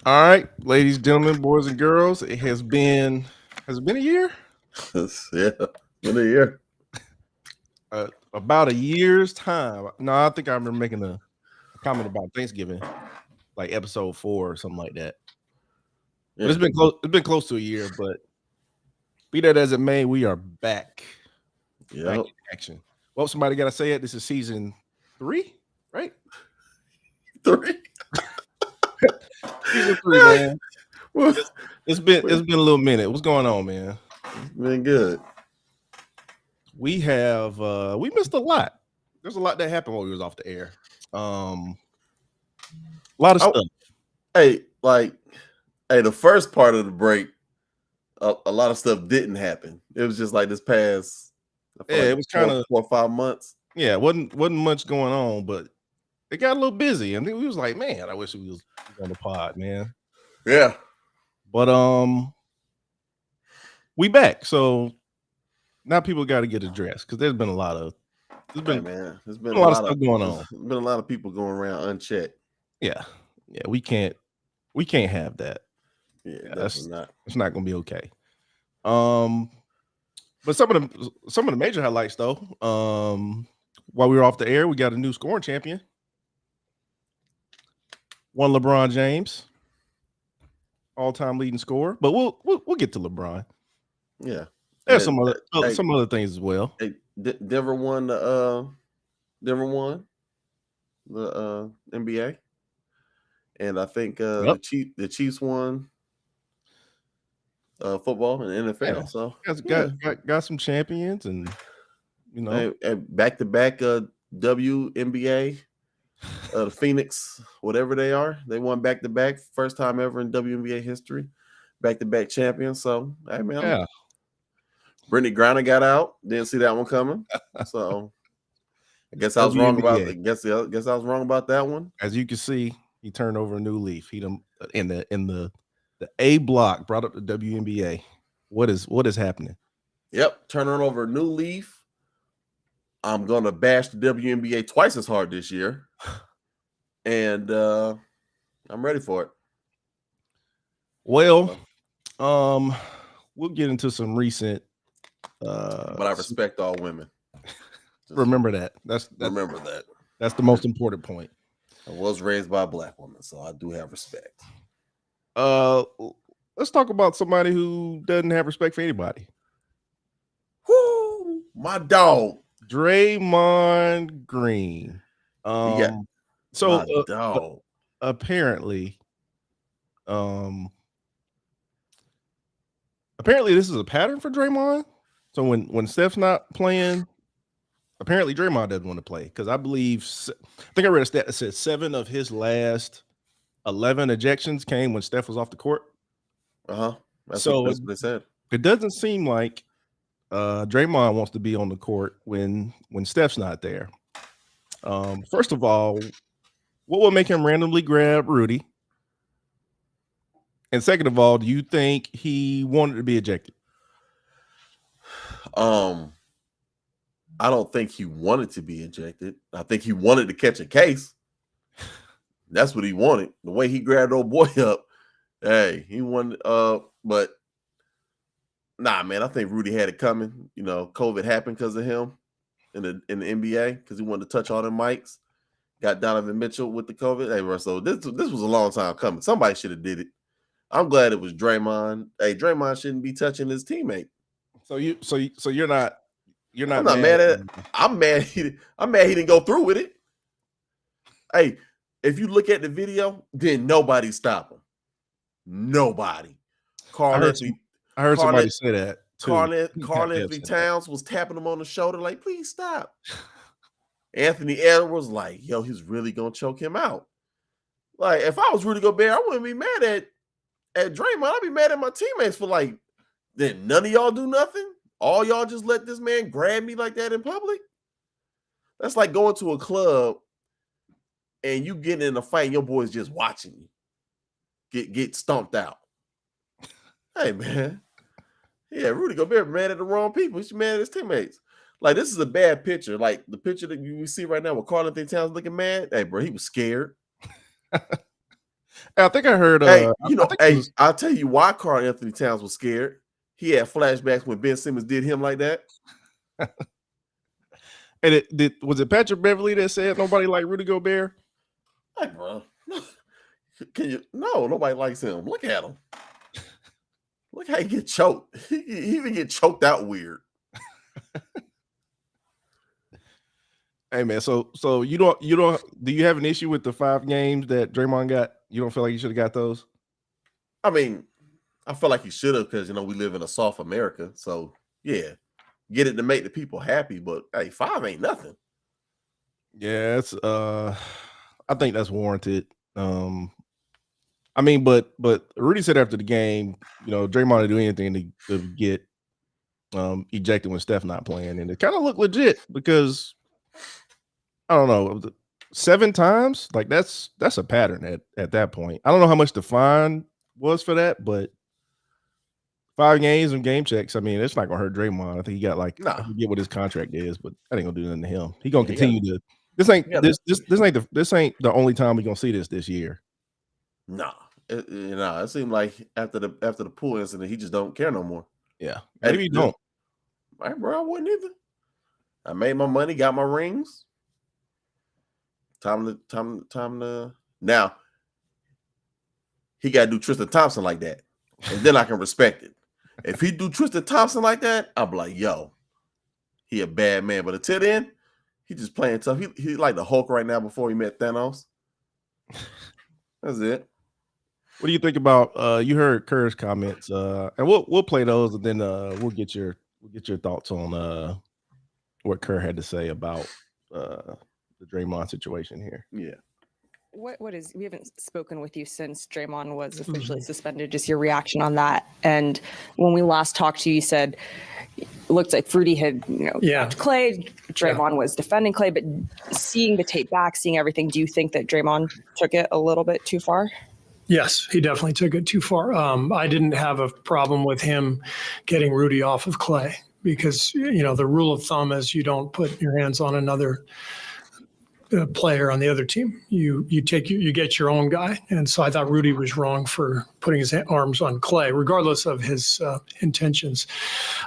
All right, ladies, gentlemen, boys and girls, has it been a year? Yeah, been a year. About a year's time. No, I think I remember making a comment about Thanksgiving, like episode 4 or something like that. But Yeah, it's been close to a year, but be that as it may, we are back yep. in action. Well, somebody gotta say it. This is season 3, right? Three. Season 3, man. Well, It's, it's been a little minute. What's going on, man? been good. We missed a lot. There's a lot that happened while we was off the air. Um, a lot of I, stuff. hey, the first part of the break, a lot of stuff didn't happen. It was just like this past, I feel Yeah, like it was kind of 4 or 5 months. yeah, wasn't much going on, but it got a little busy, and then we was like, man, I wish we was on the pod, man. Yeah, But we back, so now people got to get addressed because there's hey been man, a lot of stuff going there's on. been a lot of people going around unchecked. Yeah, yeah, we can't have that. Yeah, Yeah, definitely not. it's not gonna be okay. Um, but some of the major highlights though. While we were off the air, we got a new scoring champion. One LeBron James, all-time leading scorer. But we'll get to LeBron. Yeah, There's and hey, some other things as well. hey, Denver won Denver won the NBA, and I think Yep. the Chiefs won football and Yeah. NFL. So Guys yeah, got some champions and you know. and back to back WNBA, the Phoenix, whatever they are, they won back to back, first time ever in WNBA history, back to back champions. So hey man, Yeah. Brittany Griner got out, didn't see that one coming. So I guess I was wrong about. WNBA. Guess I was wrong about that one. As you can see, he turned over a new leaf. He done in the A block brought up the WNBA. What is happening? Yep, turning over a new leaf. I'm gonna bash the WNBA twice as hard this year, and I'm ready for it. Well, um, we'll get into some recent. But I respect all women. Just Remember that. remember that. That's the most important point. I was raised by a black woman, so I do have respect. Uh, let's talk about somebody who doesn't have respect for anybody. Whoo, my dog. Draymond Green. He got So my dog. apparently, um, apparently this is a pattern for Draymond. So when Steph's not playing, apparently Draymond doesn't want to play because I think I read a stat that said 7 of his last 11 ejections came when Steph was off the court. That's So what they said. it doesn't seem like Draymond wants to be on the court when Steph's not there. First of all, what will make him randomly grab Rudy? And second of all, do you think he wanted to be ejected? I don't think he wanted to be ejected. I think he wanted to catch a case. That's what he wanted. The way he grabbed old boy up, hey, he wanted. But nah, man, I think Rudy had it coming. You know, COVID happened because of him in the NBA because he wanted to touch all the mics. Got Donovan Mitchell with the COVID. Hey, Russell, this was a long time coming. Somebody should have did it. I'm glad it was Draymond. Hey, Draymond shouldn't be touching his teammate. So you're not I'm not mad mad at at it. I'm mad. I'm mad he didn't go through with it. Hey, if you look at the video, then nobody stopped him. Nobody. I heard somebody say that too. Carl Anthony Towns was tapping him on the shoulder, like, please stop. Anthony Edwards, like, yo, he's really gonna choke him out. Like, if I was Rudy Gobert, I wouldn't be mad at Draymond. I'd be mad at my teammates for like, then none of y'all do nothing. All y'all just let this man grab me like that in public. That's like going to a club and you getting in a fight and your boys just watching you get stomped out. Hey, man. Yeah, Rudy Gobert mad at the wrong people. He's mad at his teammates. Like, this is a bad picture. Like, the picture that we see right now with Karl Anthony Towns looking mad. Hey, bro, he was scared. I think I heard. Hey, I think it was, I'll tell you why Karl Anthony Towns was scared. He had flashbacks when Ben Simmons did him like that. and was it Patrick Beverly that said nobody like Rudy Gobert? Hey, bro, can you? No, nobody likes him. Look at him. Look how he get choked. He even get choked out weird. Hey man, so you don't do you have an issue with the 5 games that Draymond got? You don't feel like you should have got those? I mean, I feel like he should have because we live in a soft America. So yeah, get it to make the people happy. But hey, 5 ain't nothing. Yeah, it's I think that's warranted. I mean, but Rudy said after the game, Draymond would do anything to get ejected when Steph not playing, and it kind of looked legit because I don't know, 7 times, like that's a pattern at that point. I don't know how much the fine was for that, but 5 games and game checks. I mean, it's not gonna hurt Draymond. I think he got I forget what his contract is, but that ain't gonna do nothing to him. He gonna continue to. This ain't the only time we gonna see this year. Nah, it seemed like after the pool incident, he just don't care no more. Yeah, maybe he don't. Right, bro, I wouldn't either. I made my money, got my rings. Time to now. He got to do Tristan Thompson like that, and then I can respect it. If he do Tristan Thompson like that, I'm like, yo, he a bad man. But until then, he just playing tough. He like the Hulk right now before he met Thanos. That's it. What do you think about? You heard Kerr's comments, and we'll play those, and then we'll get your thoughts on what Kerr had to say about the Draymond situation here. Yeah. What is, we haven't spoken with you since Draymond was officially suspended, just your reaction on that. And when we last talked to you, you said it looked like Fruity had, dropped Clay, Draymond was defending Clay, but seeing the tape back, seeing everything, do you think that Draymond took it a little bit too far? Yes, he definitely took it too far. I didn't have a problem with him getting Rudy off of Clay because, the rule of thumb is you don't put your hands on another player on the other team. You get your own guy. And so I thought Rudy was wrong for putting his arms on Clay, regardless of his intentions.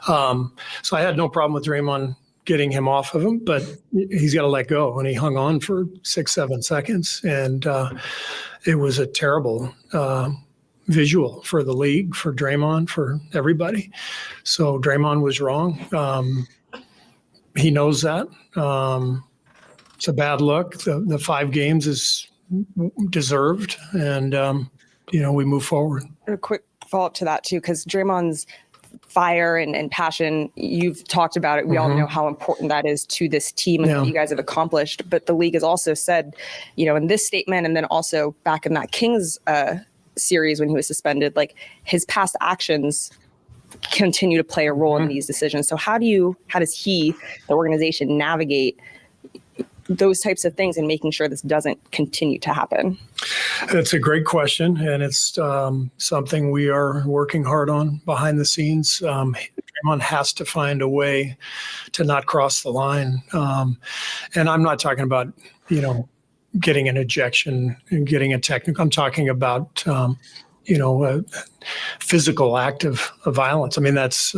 So I had no problem with Draymond getting him off of him, but he's got to let go. And he hung on for 6-7 seconds. And it was a terrible visual for the league, for Draymond, for everybody. So Draymond was wrong. He knows that. It's a bad look. The 5 games is deserved, and we move forward. A quick follow-up to that too, because Draymond's fire and passion, you've talked about it. We all know how important that is to this team and what you guys have accomplished. But the league has also said, in this statement, and then also back in that Kings series when he was suspended, like his past actions continue to play a role in these decisions. So how does he, the organization, navigate those types of things and making sure this doesn't continue to happen? That's a great question, and it's something we are working hard on behind the scenes. Draymond has to find a way to not cross the line, and I'm not talking about getting an ejection and getting a technical. I'm talking about a physical act of violence. I mean, that's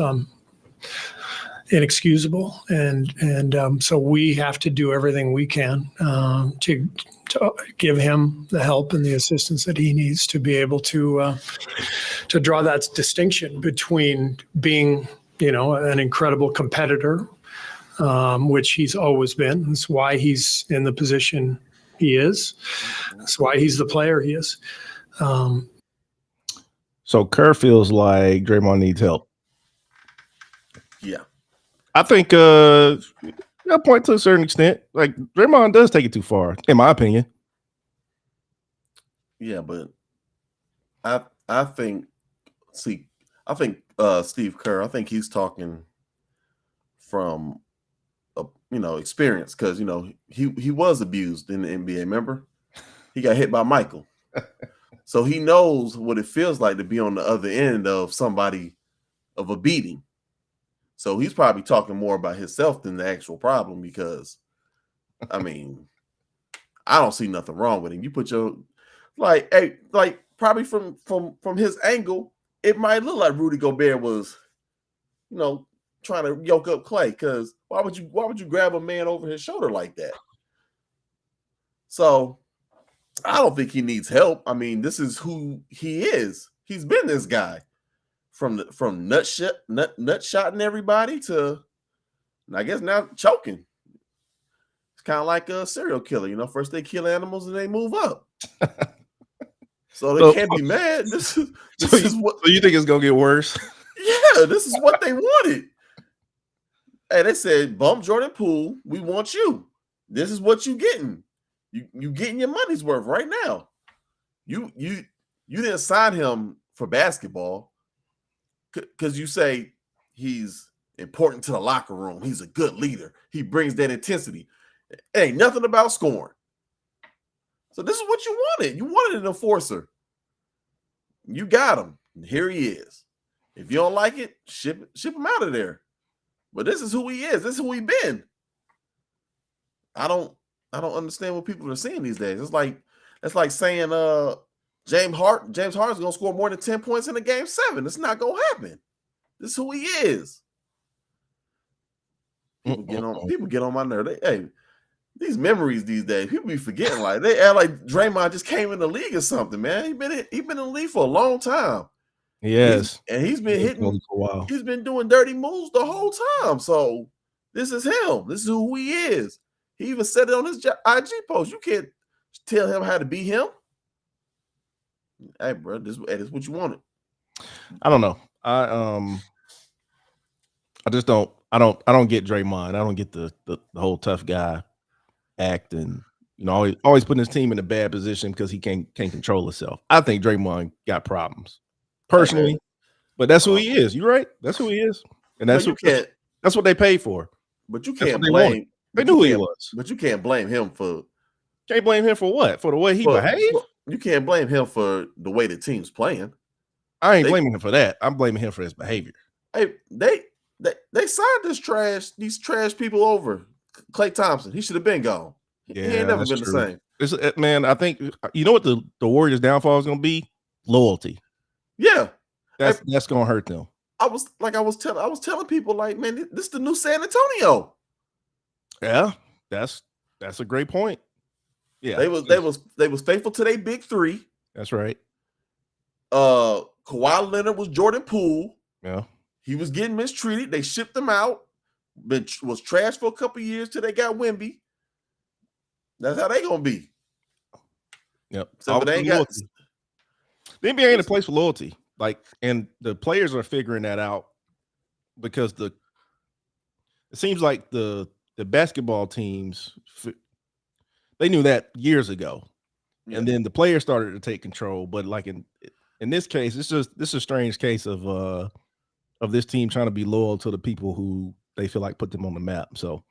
inexcusable, and so we have to do everything we can to give him the help and the assistance that he needs to be able to draw that distinction between being an incredible competitor, which he's always been. That's why he's in the position he is. That's why he's the player he is. So Kerr feels like Draymond needs help. Yeah. I think I point to a certain extent. Like Draymond does take it too far, in my opinion. Yeah, but I think Steve Kerr, I think he's talking from experience, because he was abused in the NBA. Remember, he got hit by Michael, so he knows what it feels like to be on the other end of a beating. So he's probably talking more about himself than the actual problem, because I mean, I don't see nothing wrong with him. You put Like, hey, like probably from his angle, it might look like Rudy Gobert was, trying to yoke up Clay. Because why would you grab a man over his shoulder like that? So I don't think he needs help. I mean, this is who he is. He's been this guy from nut shotting everybody to, I guess, now choking. It's kind of like a serial killer. First they kill animals and they move up. So they can't be mad. This is what. So you think it's gonna get worse? Yeah, this is what they wanted. Hey, they said, bump Jordan Poole. We want you. This is what you getting. You getting your money's worth right now. You didn't sign him for basketball because you say he's important to the locker room. He's a good leader. He brings that intensity. It ain't nothing about scoring. So this is what you wanted. You wanted an enforcer. You got him. Here he is. If you don't like it, ship him out of there. But this is who he is. This is who he been. I don't understand what people are saying these days. It's like saying James Harden's gonna score more than 10 points in a game 7. It's not gonna happen. This is who he is. People get on my nerve. These memories these days, people be forgetting. Like they act like Draymond just came in the league or something, man. He been in the league for a long time. Yes. He's been hitting for a while. He's been doing dirty moves the whole time. So this is him. This is who he is. He even said it on his IG post. You can't tell him how to be him. Hey, bro, this is what you wanted. I don't know. I just don't. I don't get Draymond. I don't get the whole tough guy act and always putting his team in a bad position because he can't control himself. I think Draymond got problems personally, but that's who he is. You're right. That's who he is, and that's what they paid for. But you can't blame. They knew who he was. But you can't blame him for. Can't blame him for what? For the way he behaved? You can't blame him for the way the team's playing. I ain't blaming him for that. I'm blaming him for his behavior. Hey, they signed these trash people over. Klay Thompson, he should have been gone. Yeah, he ain't never been the same. Man, I think you know what the Warriors' downfall is going to be? Loyalty. Yeah, that's going to hurt them. I was telling people like, man, this is the new San Antonio. Yeah, that's a great point. Yeah, they was faithful to their big three. That's right. Kawhi Leonard was Jordan Poole. Yeah, he was getting mistreated. They shipped him out. Was trash for a couple years till they got Wemby. That's how they gonna be. Yep. So they ain't got. The NBA ain't a place for loyalty. And the players are figuring that out because it seems like the basketball teams, they knew that years ago, and then the players started to take control. But like in this case, this is a strange case of this team trying to be loyal to the people who they feel like put them on the map. So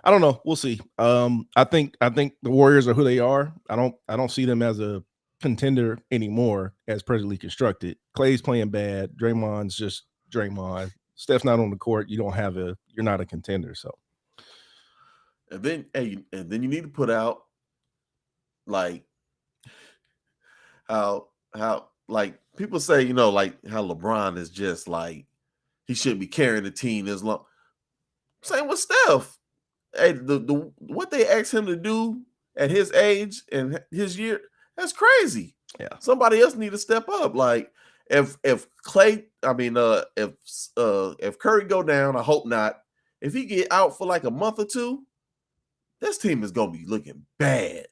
I don't know. We'll see. I think the Warriors are who they are. I don't see them as a contender anymore as presently constructed. Clay's playing bad. Draymond's just Draymond. Steph's not on the court. You're not a contender. So, and then you need to put out like how like people say, like how LeBron is just like he shouldn't be carrying the team as long. Same with Steph. Hey, the what they asked him to do at his age and his year, that's crazy. Yeah. Somebody else need to step up. Like if Clay, if Curry go down, I hope not. If he get out for like a month or two, this team is gonna be looking bad.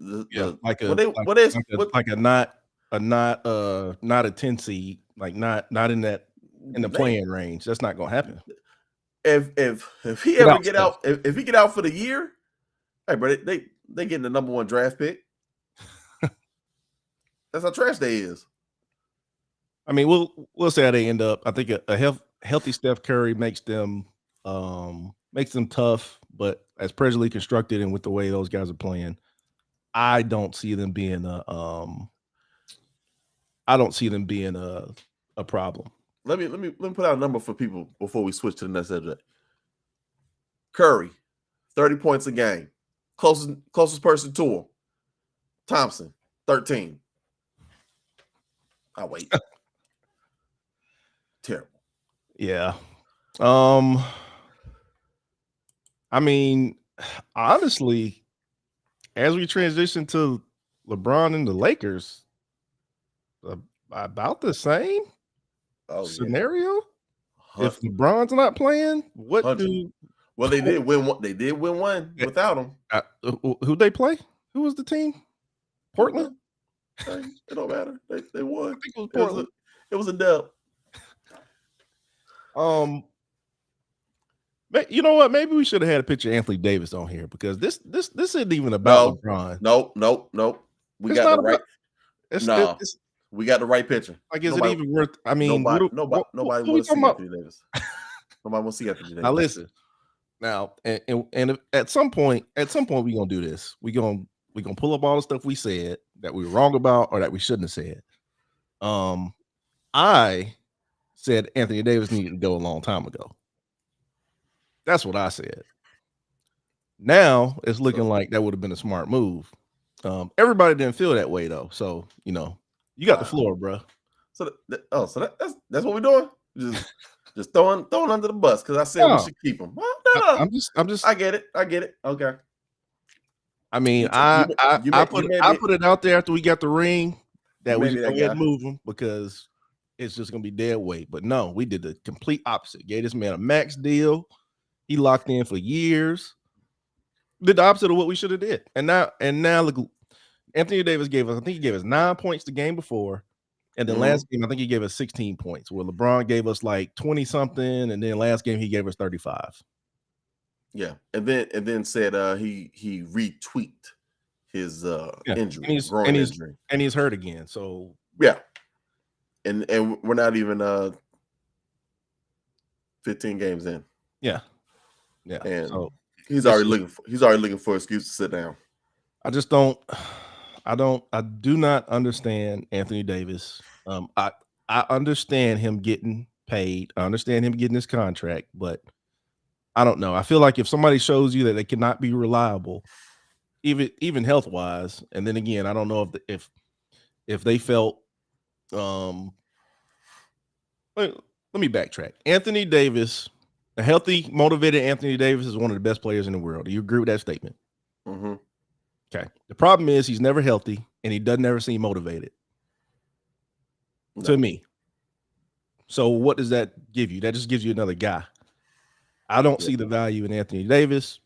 Like a not a 10 seed, like not in the playing range. That's not gonna happen. If he ever get out, if he get out for the year, hey, bro, they getting the number 1 draft pick. That's how trash they is. I mean, we'll see how they end up. I think a healthy Steph Curry makes them tough, but as presently constructed and with the way those guys are playing, I don't see them being a problem. Let me put out a number for people before we switch to the next subject. Curry, 30 points a game. Closest person to him. Thompson, 13. I'll wait. Terrible. Yeah. I mean, honestly, as we transition to LeBron and the Lakers, about the same scenario. If LeBron's not playing, what 100. do? Well, they did win one. They did win one without him. Who'd they play? Who was the team? Portland. It don't matter. They won. I think it was Portland. It was a dub. You know what? Maybe we should have had a picture of Anthony Davis on here because this isn't even about LeBron. Nope. We got the right. We got the right picture. Like, is it even worth? I mean, nobody wants to see Anthony Davis. Nobody wants to see Anthony Davis. Now listen. Now and at some point we're gonna do this. We're gonna pull up all the stuff we said that we were wrong about or that we shouldn't have said. I said Anthony Davis needed to go a long time ago. That's what I said. Now it's looking like that would have been a smart move. Everybody didn't feel that way though. So you got the floor, bro. So that's what we're doing. Just throwing under the bus because I said we should keep him. No. I'm just. I get it. Okay. I mean, I put it out there after we got the ring that we didn't move him because it's just gonna be dead weight. But no, we did the complete opposite. Gave this man a max deal. He locked in for years. Did the opposite of what we should have did. And now look, Anthony Davis gave us 9 points the game before. And then last game, I think he gave us 16 points, where LeBron gave us like 20 something, and then last game he gave us 35. Yeah, and then said he retweaked his injury, injury, and he's hurt again. So yeah, and we're not even 15 games in. Yeah, and so he's already looking for an excuse to sit down. I do not understand Anthony Davis. I understand him getting paid. I understand him getting his contract, but I don't know. I feel like if somebody shows you that they cannot be reliable, even health wise, and then again, I don't know if they felt. Let me backtrack. Anthony Davis, a healthy, motivated Anthony Davis is one of the best players in the world. Do you agree with that statement? Mm-hmm. Okay. The problem is he's never healthy and he doesn't ever seem motivated. To me. So what does that give you? That just gives you another guy. I don't see the value in Anthony Davis.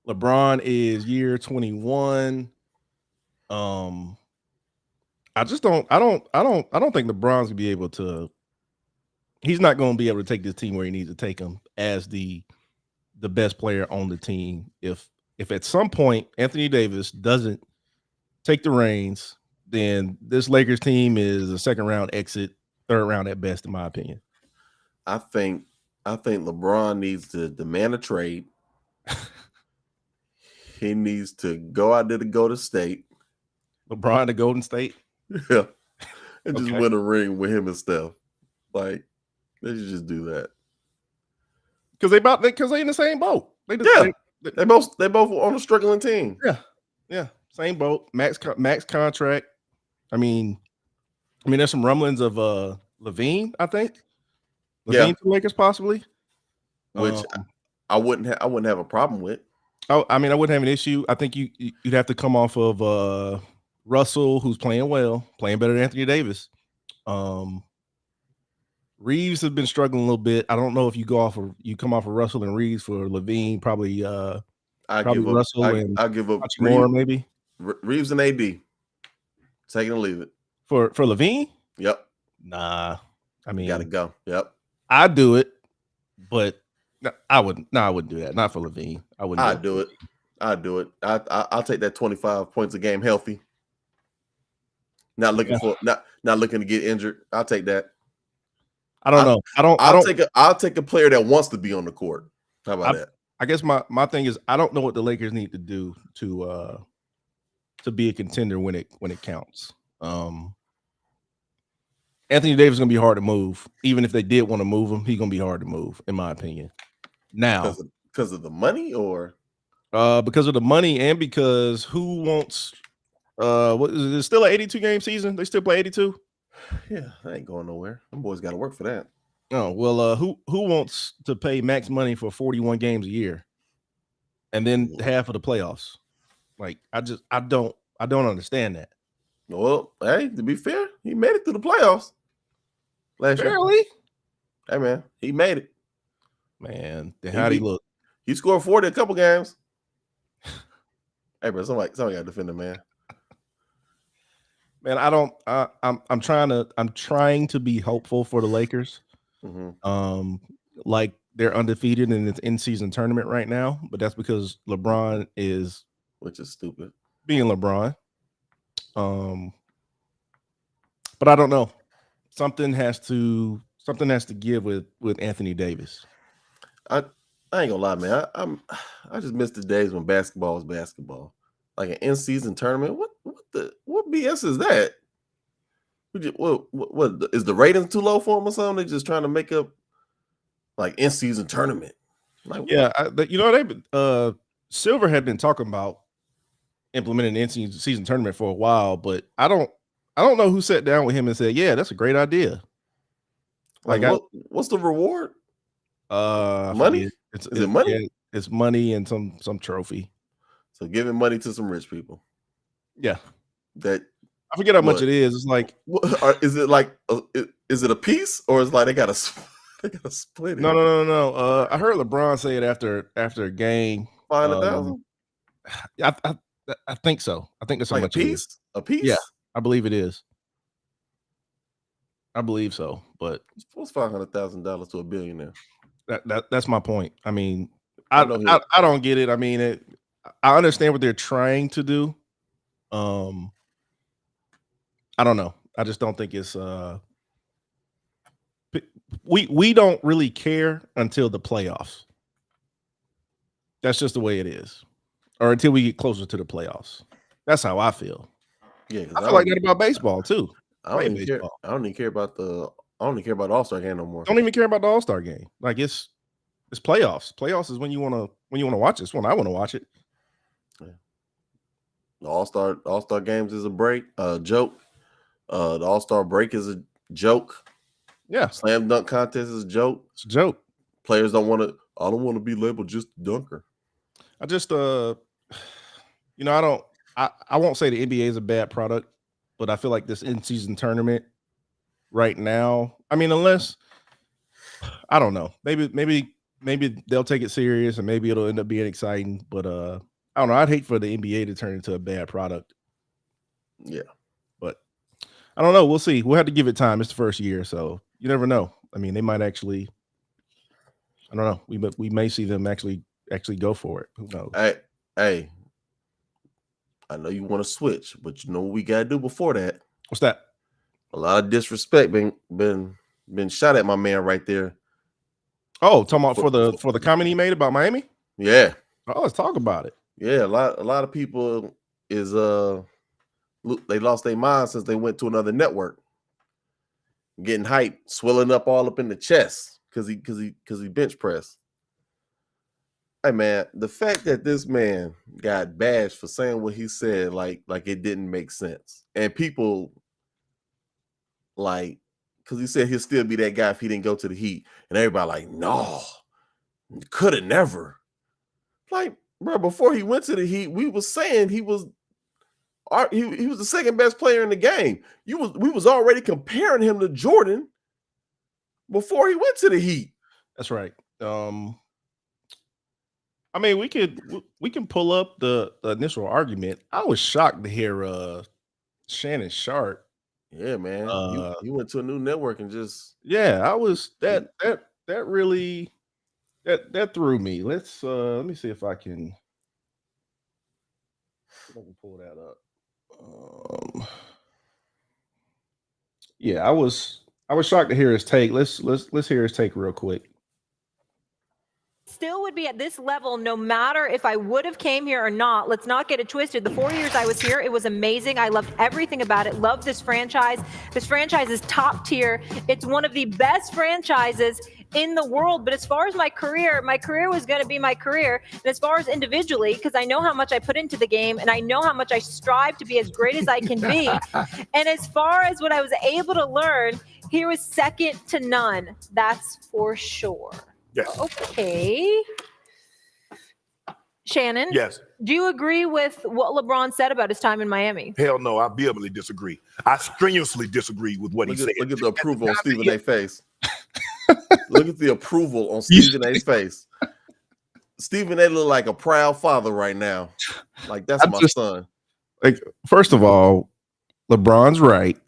LeBron is year 21. I don't think LeBron's gonna be able to. He's not going to be able to take this team where he needs to take them as the best player on the team. If at some point Anthony Davis doesn't take the reins, then this Lakers team is a second round exit, third round at best, in my opinion. I think LeBron needs to demand a trade. He needs to go out there to Golden State. LeBron to Golden State? Yeah. And just win a ring with him and Steph. Like, they should just do that. Because they in the same boat. They both on a struggling team. Yeah. Same boat. Max contract. I mean, there's some rumblings of Levine, I think. Levine to Lakers possibly. Which I wouldn't have a problem with. I wouldn't have an issue. I think you'd have to come off of Russell, who's playing well, playing better than Anthony Davis. Reeves has been struggling a little bit. I don't know if you come off of Russell and Reeves for Levine. Probably Russell and I'll give up more maybe. Reeves and AD. Take it or leave it. For Levine? Yep. Nah. Gotta go. Yep. I'd do it, but I wouldn't do that. Not for Levine. I wouldn't. I'd do it. I'll take that 25 points a game healthy. Not looking to get injured. I'll take that. I don't know. I'll take a player that wants to be on the court. How about that? I guess my thing is I don't know what the Lakers need to do to be a contender when it counts. Anthony Davis is gonna be hard to move. Even if they did want to move him, he's gonna be hard to move, in my opinion. Now, because of the money, or because of the money, and because who wants What is it? Still an 82 game season? They still play 82? Yeah, I ain't going nowhere. Them boys got to work for that. Oh, well, who wants to pay max money for 41 games a year and then half of the playoffs? Like, I don't understand that. Well, hey, to be fair, he made it through the playoffs last year. Barely? Hey, man, he made it. Man, then how'd he look? He scored 40 a couple games. Hey, bro, somebody got to defend him, man. Man, I'm trying to be hopeful for the Lakers. Mm-hmm. Like they're undefeated in its in-season tournament right now, but that's because LeBron is, which is stupid, being LeBron. But I don't know. Something has to give with Anthony Davis. I ain't gonna lie, man. I just miss the days when basketball was basketball. Like an in-season tournament. What BS is that? What is the ratings too low for them or something? They're just trying to make up like in-season tournament. Like, yeah, Silver had been talking about implementing an in-season tournament for a while, but I don't know who sat down with him and said, "Yeah, that's a great idea." Like, what's the reward? Money? Is it money? Yeah, it's money and some trophy. So giving money to some rich people. Yeah. That I forget how much it is. It's like, is it like is it a piece or is like they gotta split it? No. I heard LeBron say it after a game. 500,000. I think so. I think that's how like much a piece. It is. A piece. Yeah, I believe it is. I believe so, but what's $500,000 to a billionaire? That's my point. I mean, I don't get it. I mean, I understand what they're trying to do. I don't know. I just don't think it's we don't really care until the playoffs. That's just the way it is. Or until we get closer to the playoffs. That's how I feel. Yeah, I feel like that about baseball too. I don't even care about the All-Star game no more. Don't even care about the All-Star game. Like it's playoffs. Playoffs is when you want to watch it. It's when I want to watch it. Yeah. The All-Star games is a joke. The All-Star break is a joke. Yeah. Slam dunk contest is a joke. It's a joke. Players don't want to. I don't want to be labeled just a dunker. I just I won't say the NBA is a bad product, but I feel like this in-season tournament right now, I mean, unless I don't know, maybe they'll take it serious and maybe it'll end up being exciting, but I don't know. I'd hate for the NBA to turn into a bad product. Yeah. But I don't know. We'll see. We'll have to give it time. It's the first year, so you never know. I mean, they might actually, I don't know. We may see them actually go for it. Who knows? Hey, I know you want to switch, but you know what we gotta do before that? What's that? A lot of disrespect been shot at my man right there. Oh, talking about for the comment he made about Miami? Yeah. Oh, let's talk about it. Yeah, a lot of people is they lost their mind since they went to another network. Getting hyped, swelling up all up in the chest because he bench pressed. Hey man, the fact that this man got bashed for saying what he said, like it didn't make sense, and people like, because he said he'll still be that guy if he didn't go to the Heat, and everybody like, no, could have never. Like, bro, before he went to the Heat, we was saying he was the second best player in the game. We was already comparing him to Jordan before he went to the Heat. That's right. I mean, we can pull up the initial argument. I was shocked to hear Shannon Sharp. Yeah, man. He went to a new network and just I was that really that threw me. Let me see if I can pull that up. I was shocked to hear his take. Let's hear his take real quick. Still would be at this level no matter if I would have came here or not. Let's not get it twisted. The 4 years I was here, it was amazing. I loved everything about it. Loved this franchise. This franchise is top tier. It's one of the best franchises in the world. But as far as my career was going to be my career. And as far as individually, because I know how much I put into the game and I know how much I strive to be as great as I can be. And as far as what I was able to learn, he was second to none. That's for sure. Yes. Okay. Shannon? Yes. Do you agree with what LeBron said about his time in Miami? Hell no, I vehemently disagree. I strenuously disagree with what he said. Look at the approval on Stephen A.'s face. Look at the approval on Stephen A.'s face. Stephen A. look like a proud father right now. Like, that's my son. Like, first of all, LeBron's right.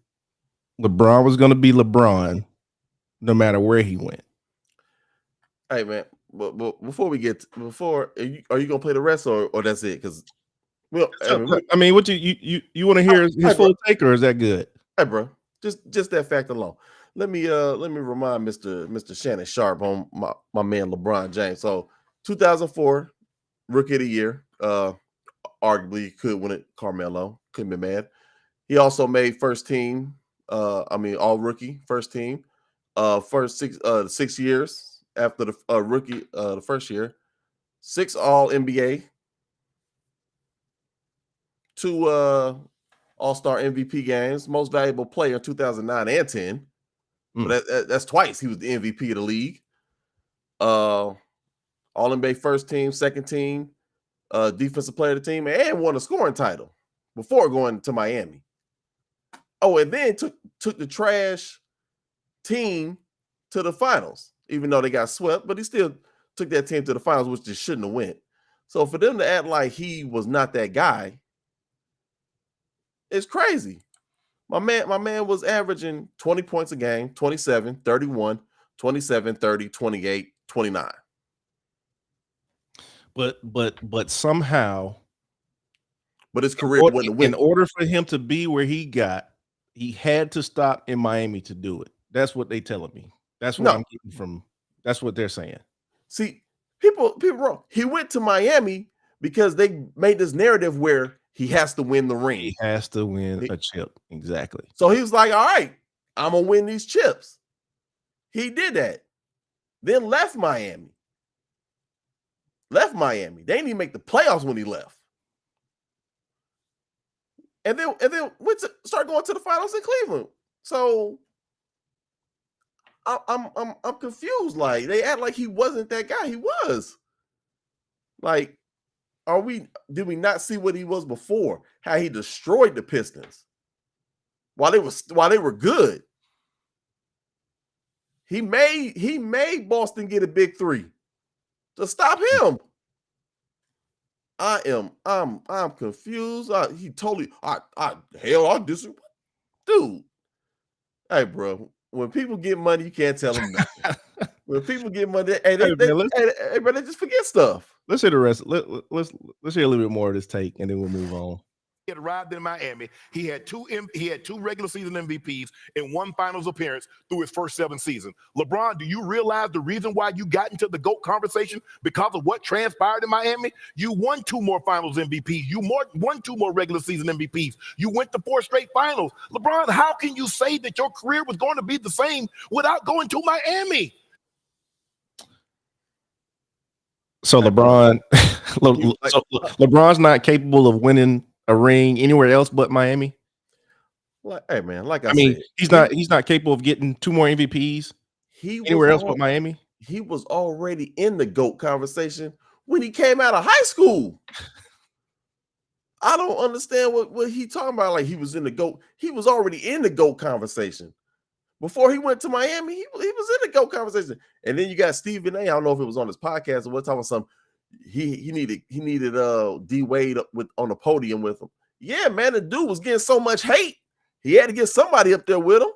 LeBron was going to be LeBron no matter where he went. Hey, man, but before we get are you gonna play the rest or that's it? Because what you want to hear his full take, or is that good? Hey, bro, just that fact alone. Let me remind Mr. Shannon Sharp on my man LeBron James. So 2004 Rookie of the Year, arguably could win it. Carmelo, couldn't be mad. He also made first team. All rookie first team. First 6 years. After the rookie, the first year, 6 All NBA, 2 All-Star MVP games, most valuable player in 2009 and 10. So that's twice he was the MVP of the league. All NBA first team, second team, defensive player of the team, and won a scoring title before going to Miami. Oh, and then took the trash team to the finals. Even though they got swept, but he still took that team to the finals, which just shouldn't have went. So for them to act like he was not that guy, it's crazy. My man was averaging 20 points a game, 27, 31, 27, 30, 28, 29. But somehow, his career went to win. In order for him to be where he got, he had to stop in Miami to do it. That's what they telling me. That's what I'm getting from. That's what they're saying. See, people wrong. He went to Miami because they made this narrative where he has to win the ring. He has to win a chip. Exactly. So he was like, all right, I'm going to win these chips. He did that. Then left Miami. They didn't even make the playoffs when he left. And then start going to the finals in Cleveland. So I'm confused. Like, they act like he wasn't that guy. He was. Like, did we not see what he was before? How he destroyed the Pistons while they were good. He made Boston get a big 3 to stop him. I'm confused. I disagree. Dude. Hey, bro. When people get money, you can't tell them nothing. When people get money, they just forget stuff. Let's hear the rest. Let's hear a little bit more of this take, and then we'll move on. He had arrived in Miami. He had two regular season MVPs and 1 finals appearance through his first 7 seasons. LeBron, do you realize the reason why you got into the GOAT conversation? Because of what transpired in Miami? You won 2 more finals MVPs. You won 2 more regular season MVPs. You went to 4 straight finals. LeBron, how can you say that your career was going to be the same without going to Miami? So LeBron's not capable of winning a ring anywhere else but Miami. Hey man, I mean, said, he's not capable of getting 2 more MVPs anywhere else but Miami. He was already in the GOAT conversation when he came out of high school. I don't understand what he talking about. Like, he was in the GOAT. He was already in the GOAT conversation before he went to Miami. He was in the GOAT conversation. And then you got Stephen A. I don't know if it was on his podcast or what, talking about something. He needed D Wade on the podium with him. Yeah, man, the dude was getting so much hate. He had to get somebody up there with him.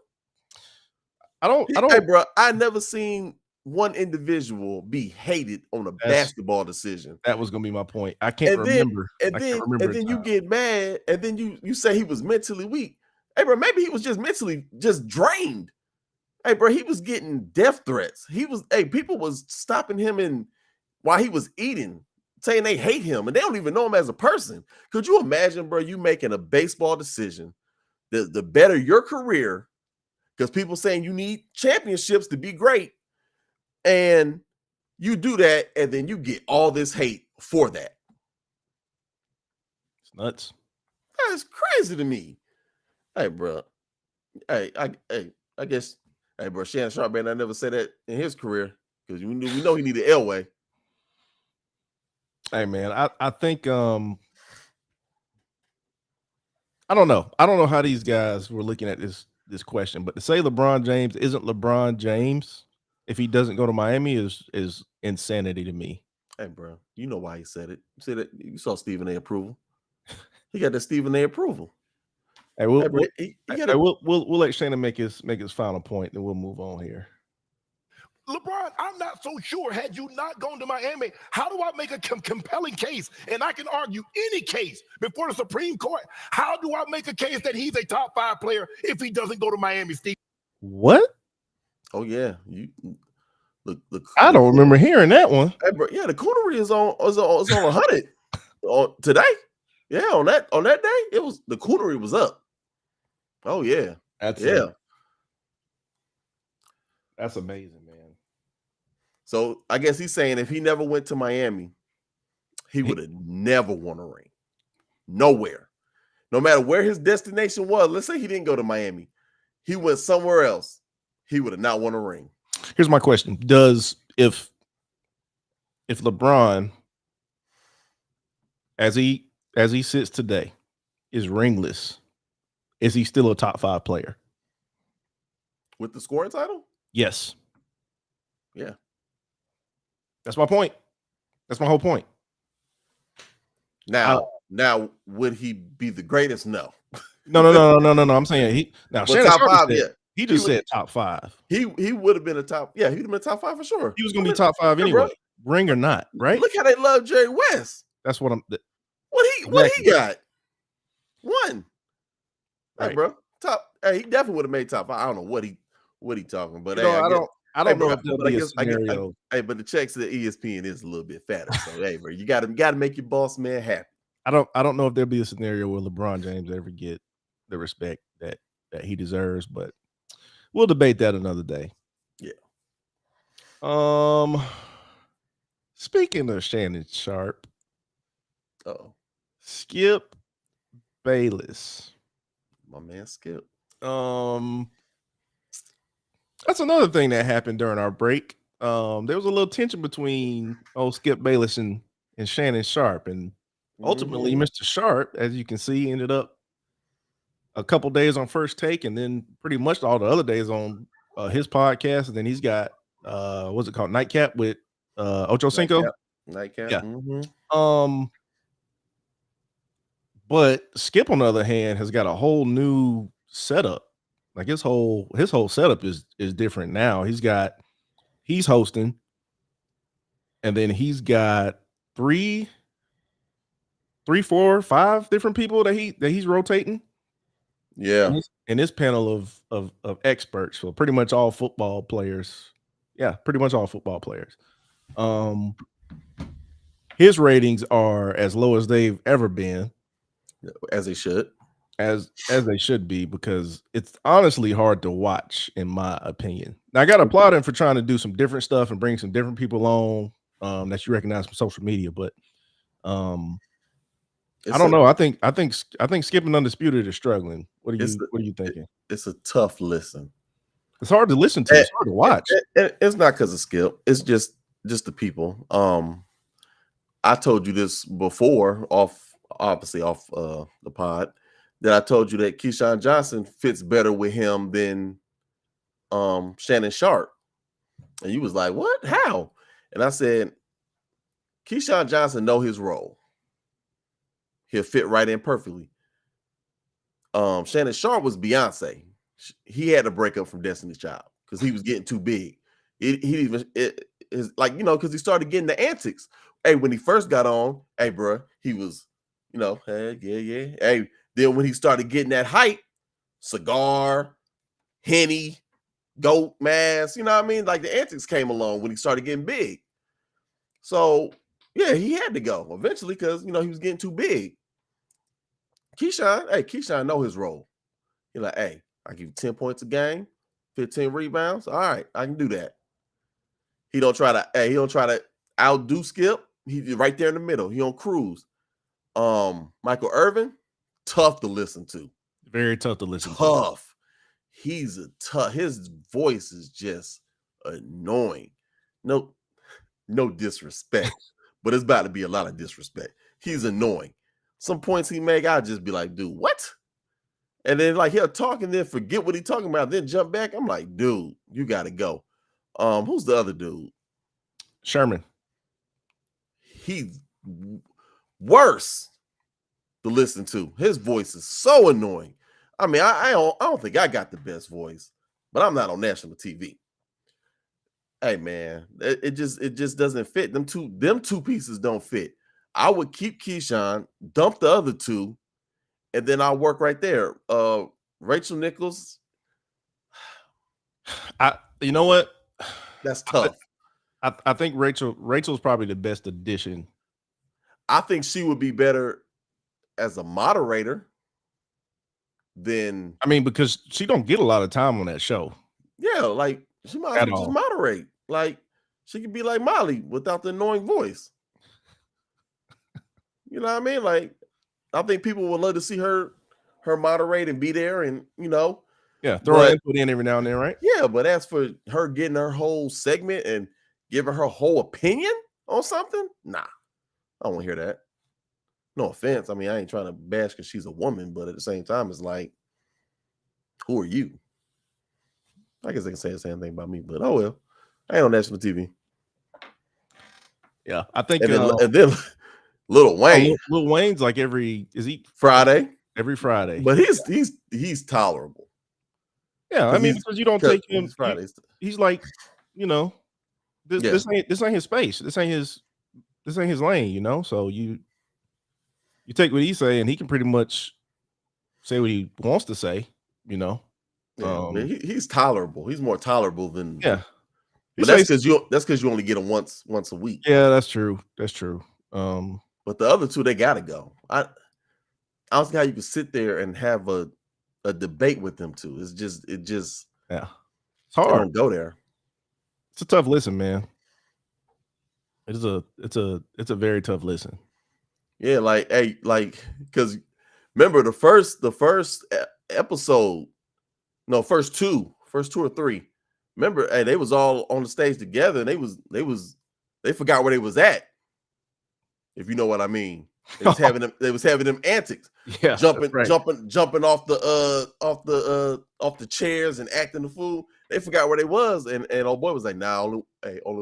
Hey, bro, I never seen one individual be hated on a basketball decision. That was gonna be my point. I can't remember. And then you get mad, and then you say he was mentally weak. Hey, bro, maybe he was just mentally drained. Hey, bro, he was getting death threats. People was stopping him while he was eating, saying they hate him, and they don't even know him as a person. Could you imagine, bro, you making a baseball decision, the better your career, because people saying you need championships to be great, And you do that, and then you get all this hate for that. It's nuts. That's crazy to me. Hey, bro. I guess, hey, bro, Shannon Sharp, man, I never said that in his career because we know he needed Elway. Hey, man, I think I don't know. I don't know how these guys were looking at this question, but to say LeBron James isn't LeBron James if he doesn't go to Miami is insanity to me. Hey, bro, you know why he said it. You said that you saw Stephen A. approval. He got the Stephen A. approval. Hey, we'll let Shannon make his final point, and we'll move on here. LeBron, I'm not so sure. Had you not gone to Miami, how do I make a compelling case? And I can argue any case before the Supreme Court. How do I make a case that he's a top 5 player if he doesn't go to Miami, Steve? What? Oh yeah, you look. I don't remember hearing that one. Hey, bro, yeah, the coonery is on 100 today. Yeah, on that day, it was the coonery was up. Oh yeah, That's amazing, man. So I guess he's saying if he never went to Miami, he would have never won a ring. Nowhere. No matter where his destination was, let's say he didn't go to Miami, he went somewhere else, he would have not won a ring. Here's my question. If LeBron, as he sits today, is ringless, is he still a top 5 player? With the scoring title? Yes. Yeah. That's my point. That's my whole point. Now, would he be the greatest? No. No. I'm saying top 5, yeah. He just said top 5. He would have been a top, yeah, he'd have been a top 5 for sure. He was gonna be top 5 anyway, ring or not, right? Look how they love Jerry West. That's what I'm what he got? One. Hey, Right. bro. Hey, he definitely would have made top 5. I don't know what he talking, but I don't know if there'll be a scenario. But the checks to ESPN is a little bit fatter. So hey, bro, you gotta make your boss man happy. I don't know if there'll be a scenario where LeBron James ever get the respect that he deserves, but we'll debate that another day. Yeah. Speaking of Shannon Sharp, Skip Bayless. My man Skip. That's another thing that happened during our break. There was a little tension between Skip Bayless and Shannon Sharp, and ultimately, Mr. Sharp, as you can see, ended up a couple days on First Take, and then pretty much all the other days on his podcast. And then he's got what's it called, Nightcap with Ocho Cinco. Nightcap. Yeah. But Skip, on the other hand, has got a whole new setup. Like his whole setup is different now. He's hosting, and then he's got 3, 4, 5 different people that he's rotating. Yeah. In his panel of experts, so pretty much all football players. Yeah, pretty much all football players. His ratings are as low as they've ever been. As they should. As they should be, because it's honestly hard to watch, in my opinion. Now, I got to applaud him for trying to do some different stuff and bring some different people on that you recognize from social media, but I don't know. I think Skip and Undisputed are struggling. What are you thinking? It's a tough listen. It's hard to listen to. It's hard to watch. It's not because of Skip. It's just the people. I told you this before, off the pod, that I told you that Keyshawn Johnson fits better with him than Shannon Sharp. And you was like, what? How? And I said, Keyshawn Johnson know his role. He'll fit right in perfectly. Shannon Sharp was Beyonce. He had to break up from Destiny's Child because he was getting too big. Because he started getting the antics. Hey, when he first got on, hey, bro, he was, hey, yeah. Hey, then when he started getting that hype, cigar, Henny, goat mask, you know what I mean? Like the antics came along when he started getting big. So, yeah, he had to go eventually because, he was getting too big. Keyshawn know his role. He's like, hey, I give you 10 points a game, 15 rebounds. All right, I can do that. He don't try to outdo Skip. He's right there in the middle. He on cruise. Michael Irvin, tough to listen to. Very tough to listen to. Tough. He's a tough. His voice is just annoying. No disrespect, but it's about to be a lot of disrespect. He's annoying. Some points he make, I'll just be like, dude, what? And then like he'll talk and then forget what he's talking about, then jump back. I'm like, dude, you gotta go. Who's the other dude? Sherman. He's worse to listen to. His voice is so annoying. I mean, I don't think I got the best voice, but I'm not on national TV. Hey man, it just doesn't fit. Them two pieces don't fit. I would keep Keyshawn, dump the other two, and then I'll work right there. Rachel Nichols. You know what? That's tough. I think Rachel's probably the best addition. I think she would be better as a moderator than. I mean, because she don't get a lot of time on that show. Yeah, like she might as well just moderate. Like she could be like Molly without the annoying voice. You know what I mean? Like I think people would love to see her moderate and be there, and yeah, throw her input in every now and then, right? Yeah, but as for her getting her whole segment and giving her whole opinion on something, nah, I don't want to hear that. No offense. I mean, I ain't trying to bash because she's a woman, but at the same time, it's like, who are you? I guess they can say the same thing about me, but oh well. I ain't on national TV. Yeah, I think. And then Lil Wayne. Lil Wayne's like Friday? Every Friday. But he's tolerable. Yeah, I mean, because you don't take him Fridays. He's like, this ain't his space. This ain't his lane, So you take what he say and he can pretty much say what he wants to say, Yeah, he's tolerable. He's more tolerable than But that's because you only get him once a week. Yeah, that's true. But the other two, they gotta go. I don't see how you can sit there and have a debate with them two. It's just it's hard. Don't go there. It's a tough listen, man. It's a very tough listen. Yeah, because remember the first episode, no, first two or three. Remember, they was all on the stage together, and they forgot where they was at. If you know what I mean. They was having them antics. Yeah, jumping right. jumping off the chairs and acting the fool. They forgot where they was, and old boy was like, "Nah, only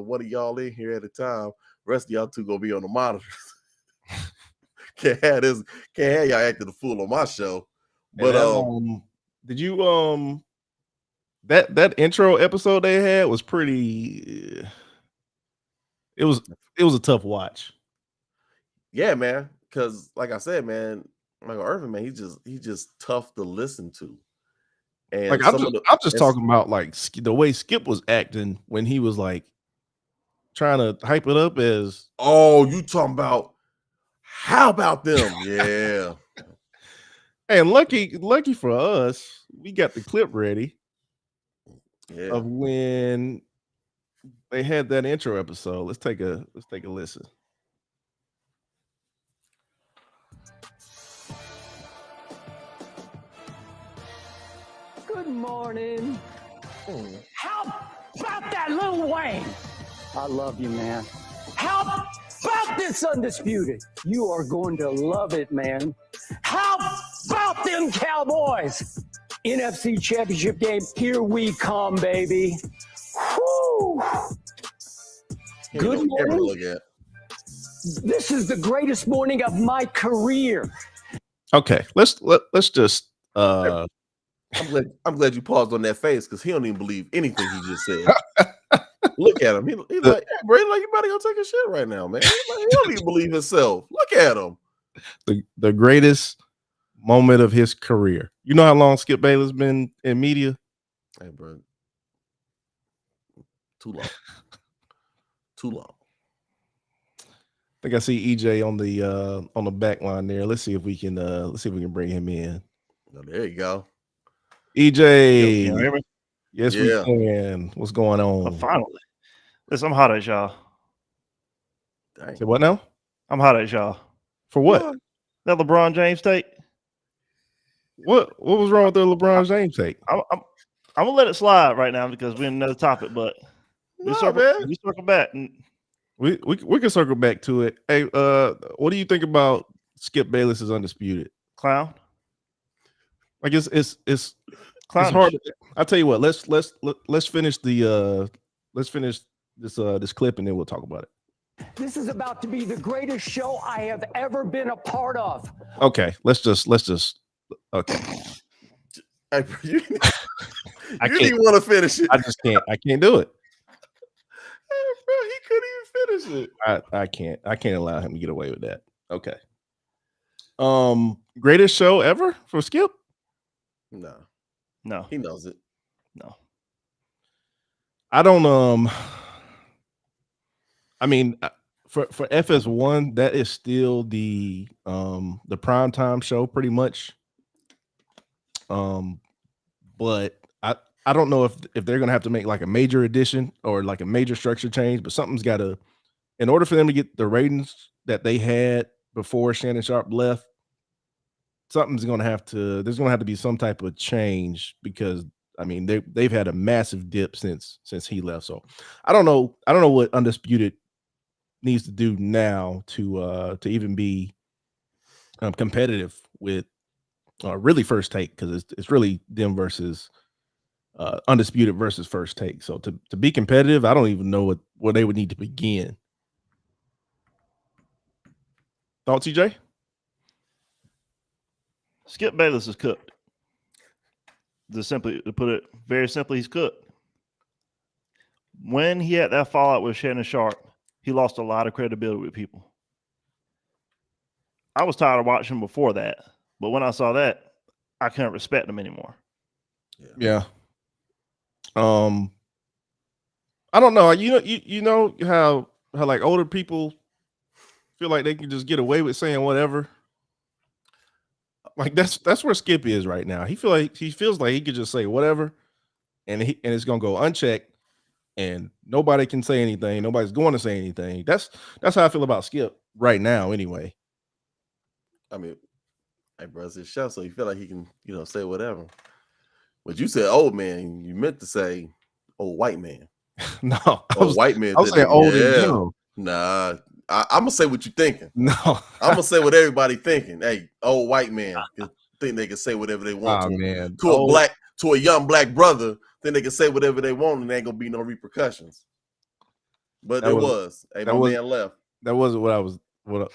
one of y'all in here at a time. Rest of y'all two gonna be on the monitors. Can't have y'all acting the fool on my show." But did you that intro episode they had was pretty. It was a tough watch. Yeah, man. Because like I said, man, Michael Irvin, man, he's just tough to listen to. And like I'm just talking about like the way Skip was acting when he was like trying to hype it up as. Oh, you talking about? How about them? Yeah. And lucky for us, we got the clip ready. Yeah. Of when they had that intro episode. Let's take a listen. Good morning. How about that Lil Wayne? I love you, man. How about this Undisputed? You are going to love it, man. How about them Cowboys? NFC Championship game, here we come, baby. Woo! Good morning. This is the greatest morning of my career. Okay, let's just I'm glad you paused on that face because he don't even believe anything he just said. Look at him. He's like, hey, bro, like you better go take a shit right now, man. He don't even believe himself. Look at him. The greatest moment of his career. You know how long Skip Bayless been in media? Hey, bro. Too long. I think I see EJ on the back line there. Let's see if we can bring him in. Oh, there you go. EJ. Can you hear me? Yes, we can. What's going on? Finally. Listen, I'm hot at y'all. Dang. Say what now? I'm hot at y'all. For what? That LeBron James take. What was wrong with the LeBron James take? I'm gonna let it slide right now because we're in another topic, but we circle back. And We can circle back to it. Hey, what do you think about Skip Bayless is undisputed? clown. Like it's Clownish. hard. I'll tell you what. Let's finish the let's finish this clip and then we'll talk about it. This is about to be the greatest show I have ever been a part of. Okay, let's just okay. Hey, bro, you I didn't can't. even want to finish it. I just can't. I can't do it. Hey, bro, he couldn't even finish it. I can't. I can't allow him to get away with that. Okay. Greatest show ever for Skip? No, he knows it. No. I don't. I mean, for FS1, that is still the primetime show, pretty much. But I don't know if they're gonna have to make like a major addition or like a major structure change, but something's got to, in order for them to get the ratings that they had before Shannon Sharp left, there's gonna have to be some type of change because I mean they've had a massive dip since he left. So I don't know what Undisputed needs to do now to even be competitive with really First Take, because it's really them versus Undisputed versus First Take. So to be competitive, I don't even know where they would need to begin. Thoughts, CJ? Skip Bayless is cooked. To put it very simply, he's cooked. When he had that fallout with Shannon Sharp, he lost a lot of credibility with people. I was tired of watching him before that, but when I saw that, I couldn't respect him anymore. Yeah. I don't know. You know how like older people feel like they can just get away with saying whatever. Like that's where Skip is right now. He feels like he could just say whatever, and it's gonna go unchecked, and nobody can say anything. Nobody's going to say anything. That's how I feel about Skip right now. Anyway, I mean, hey, bro, it's his show, so you feel like he can, say whatever. But you said old man, you meant to say old white man. No, white man. I was saying old and young. Nah, I'm gonna say what you're thinking. No, I'm gonna say what everybody thinking. Hey, old white man think they can say whatever they want to a young black brother. Think they can say whatever they want and there ain't gonna be no repercussions. But there was. Hey, my man left. That wasn't what I was. But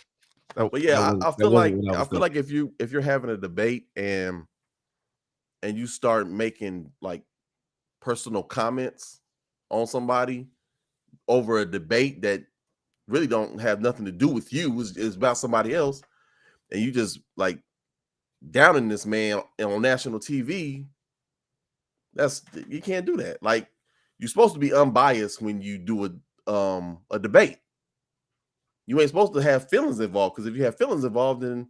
yeah, I feel like if you're having a debate and you start making like personal comments on somebody over a debate that really don't have nothing to do with you, is about somebody else, and you just like downing this man on national TV, you can't do that. Like, you're supposed to be unbiased when you do a debate. You ain't supposed to have feelings involved, because if you have feelings involved, then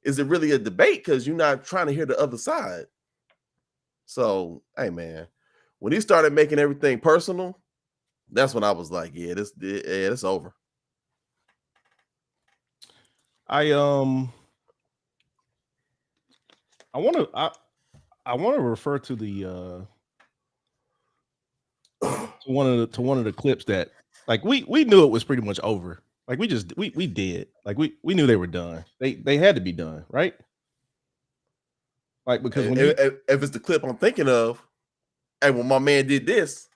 is it really a debate? Because you're not trying to hear the other side. So, hey man, when he started making everything personal, that's when I was like, it's over. I want to refer to the to one of the clips that like we knew it was pretty much over. Like we did. Like we knew they were done. They had to be done, right? Like, because if it's the clip I'm thinking of, hey, when my man did this,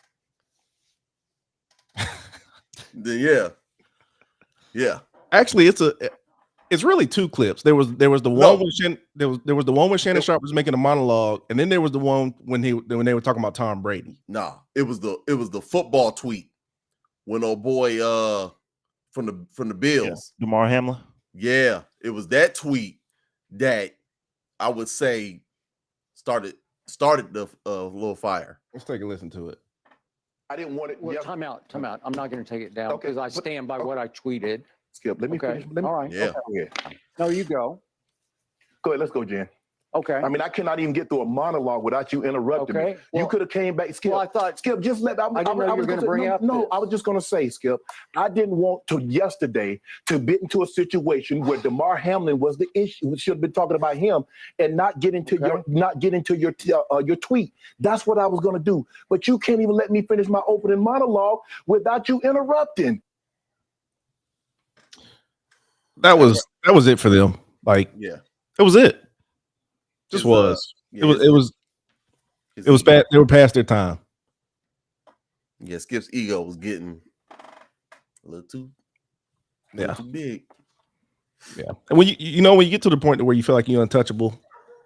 then yeah. Actually, it's really two clips. There was the one with the one when Shannon Sharp was making a monologue, and then there was the one when they were talking about Tom Brady. Nah, it was the football tweet when old boy from the Bills, DeMar Hamlin. Yeah, it was that tweet that I would say started the little fire. Let's take a listen to it. I didn't want it. Well, time out. I'm not going to take it down because I stand by what I tweeted. Skip, let me finish. All right. Yeah. Okay. No, you go. Go ahead. Let's go, Jen. Okay. I mean, I cannot even get through a monologue without you interrupting me. Okay. You Well- could have came back, Skip. Well, I thought Skip, just let. I didn't know you were was gonna say- bring no, up No, this. I was just going to say, Skip. I didn't want to yesterday to get into a situation where DeMar Hamlin was the issue. We should have been talking about him and not get into your tweet. That's what I was going to do. But you can't even let me finish my opening monologue without you interrupting. That was it for them. Like, Yeah. it was it. Just His, was. yeah, It was his bad. They were past their time. Yeah, Skip's ego was getting a little too big. Yeah. And when when you get to the point where you feel like you're untouchable,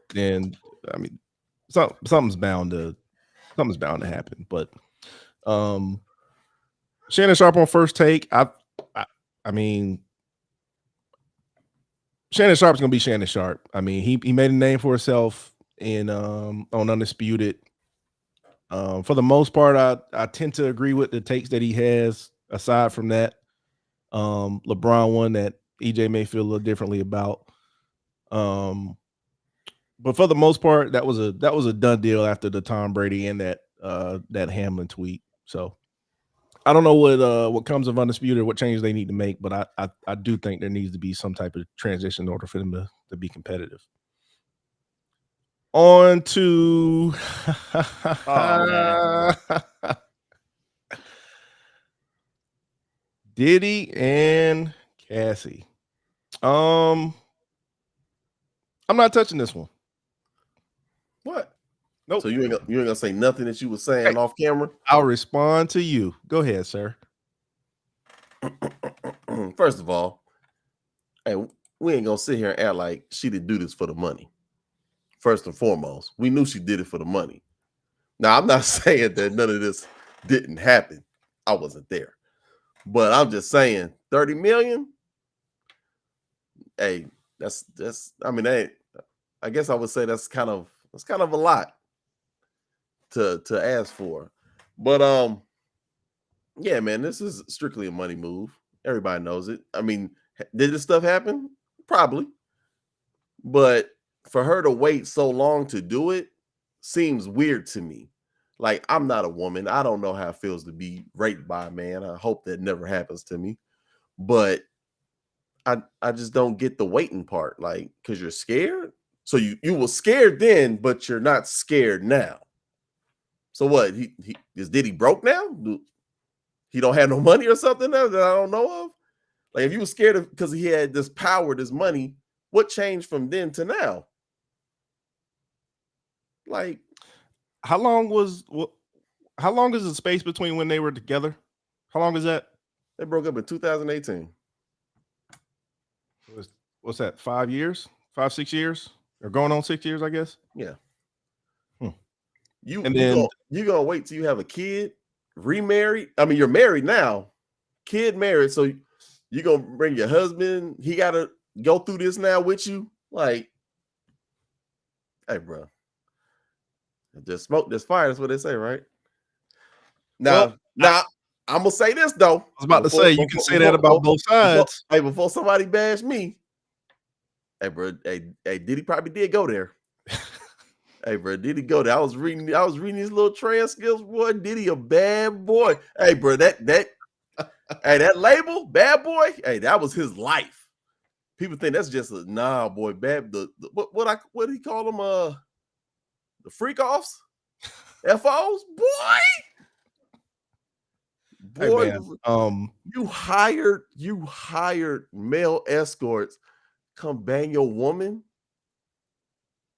then I mean, something's bound to happen. But Shannon Sharp on First Take. I mean, Shannon Sharp's gonna be Shannon Sharp. I mean, he made a name for himself in on Undisputed. For the most part, I tend to agree with the takes that he has. Aside from that, LeBron one that EJ may feel a little differently about. But for the most part, that was a done deal after the Tom Brady and that Hamlin tweet. So I don't know what comes of Undisputed, what changes they need to make, but I do think there needs to be some type of transition in order for them to be competitive. On to Diddy and Cassie. I'm not touching this one. What? Nope. So you ain't gonna say nothing that you were saying off camera? I'll respond to you. Go ahead, sir. First of all, hey, we ain't gonna sit here and act like she didn't do this for the money. First and foremost, we knew she did it for the money. Now, I'm not saying that none of this didn't happen. I wasn't there. But I'm just saying 30 million. Hey, that's I mean, I guess I would say that's kind of a lot to ask for. But yeah, man, this is strictly a money move. Everybody knows it. I mean, did this stuff happen? Probably. But for her to wait so long to do it seems weird to me. Like, I'm not a woman. I don't know how it feels to be raped by a man. I hope that never happens to me. But I just don't get the waiting part. Like, because you're scared. So you were scared then, but you're not scared now. So what? Is Diddy broke now? He don't have no money or something now that I don't know of? Like, if you were scared of because he had this power, this money, what changed from then to now? Like, How long is the space between when they were together? How long is that? they broke up in 2018. What's that? 5 years? 5, 6 years? Or going on 6 years, I guess. Yeah. And You then gonna wait till you have a kid, remarried? I mean, you're married now, kid married, so you gonna bring your husband? He gotta go through this now with you? Like, hey, bro, just smoke, this fire. That's what they say, right? Now, I'm gonna say this though. I was about to say you can say that about both sides. Before somebody bash me, hey, bro, hey, Diddy probably did go there. Hey, bro, Diddy go there? I was reading these little transcripts, boy. Diddy a bad boy. Hey, bro, that label, bad boy. Hey, that was his life. People think that's just a boy, bad. What do he call them? The freak offs, FOs, boy. Boy, Hey, man, you hired male escorts come bang your woman.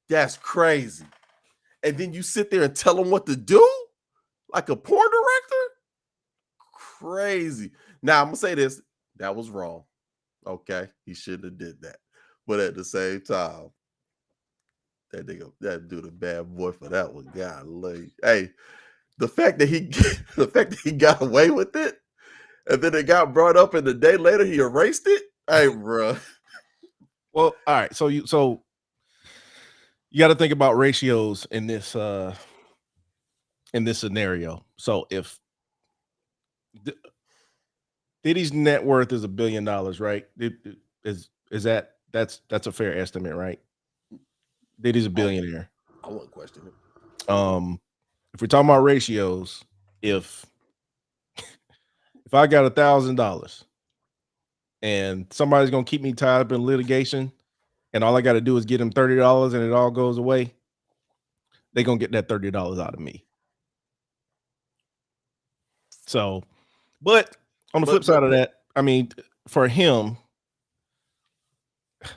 That's crazy. And then you sit there and tell them what to do? Like a porn director? Crazy. Now, I'm going to say this. That was wrong. Okay? He shouldn't have did that. But at the same time, that dude a bad boy for that one. Golly. Hey, the fact that he got away with it, and then it got brought up, and the day later he erased it. Hey, bro. well, all right. So you got to think about ratios in this scenario. So if Diddy's net worth is $1 billion, right? That's a fair estimate, right? Diddy's a billionaire. I wouldn't question it. If we're talking about ratios, if I got $1,000 and somebody's gonna keep me tied up in litigation, and all I got to do is get them $30 and it all goes away, they're gonna get that $30 out of me. So, but on the flip side of that, I mean, for him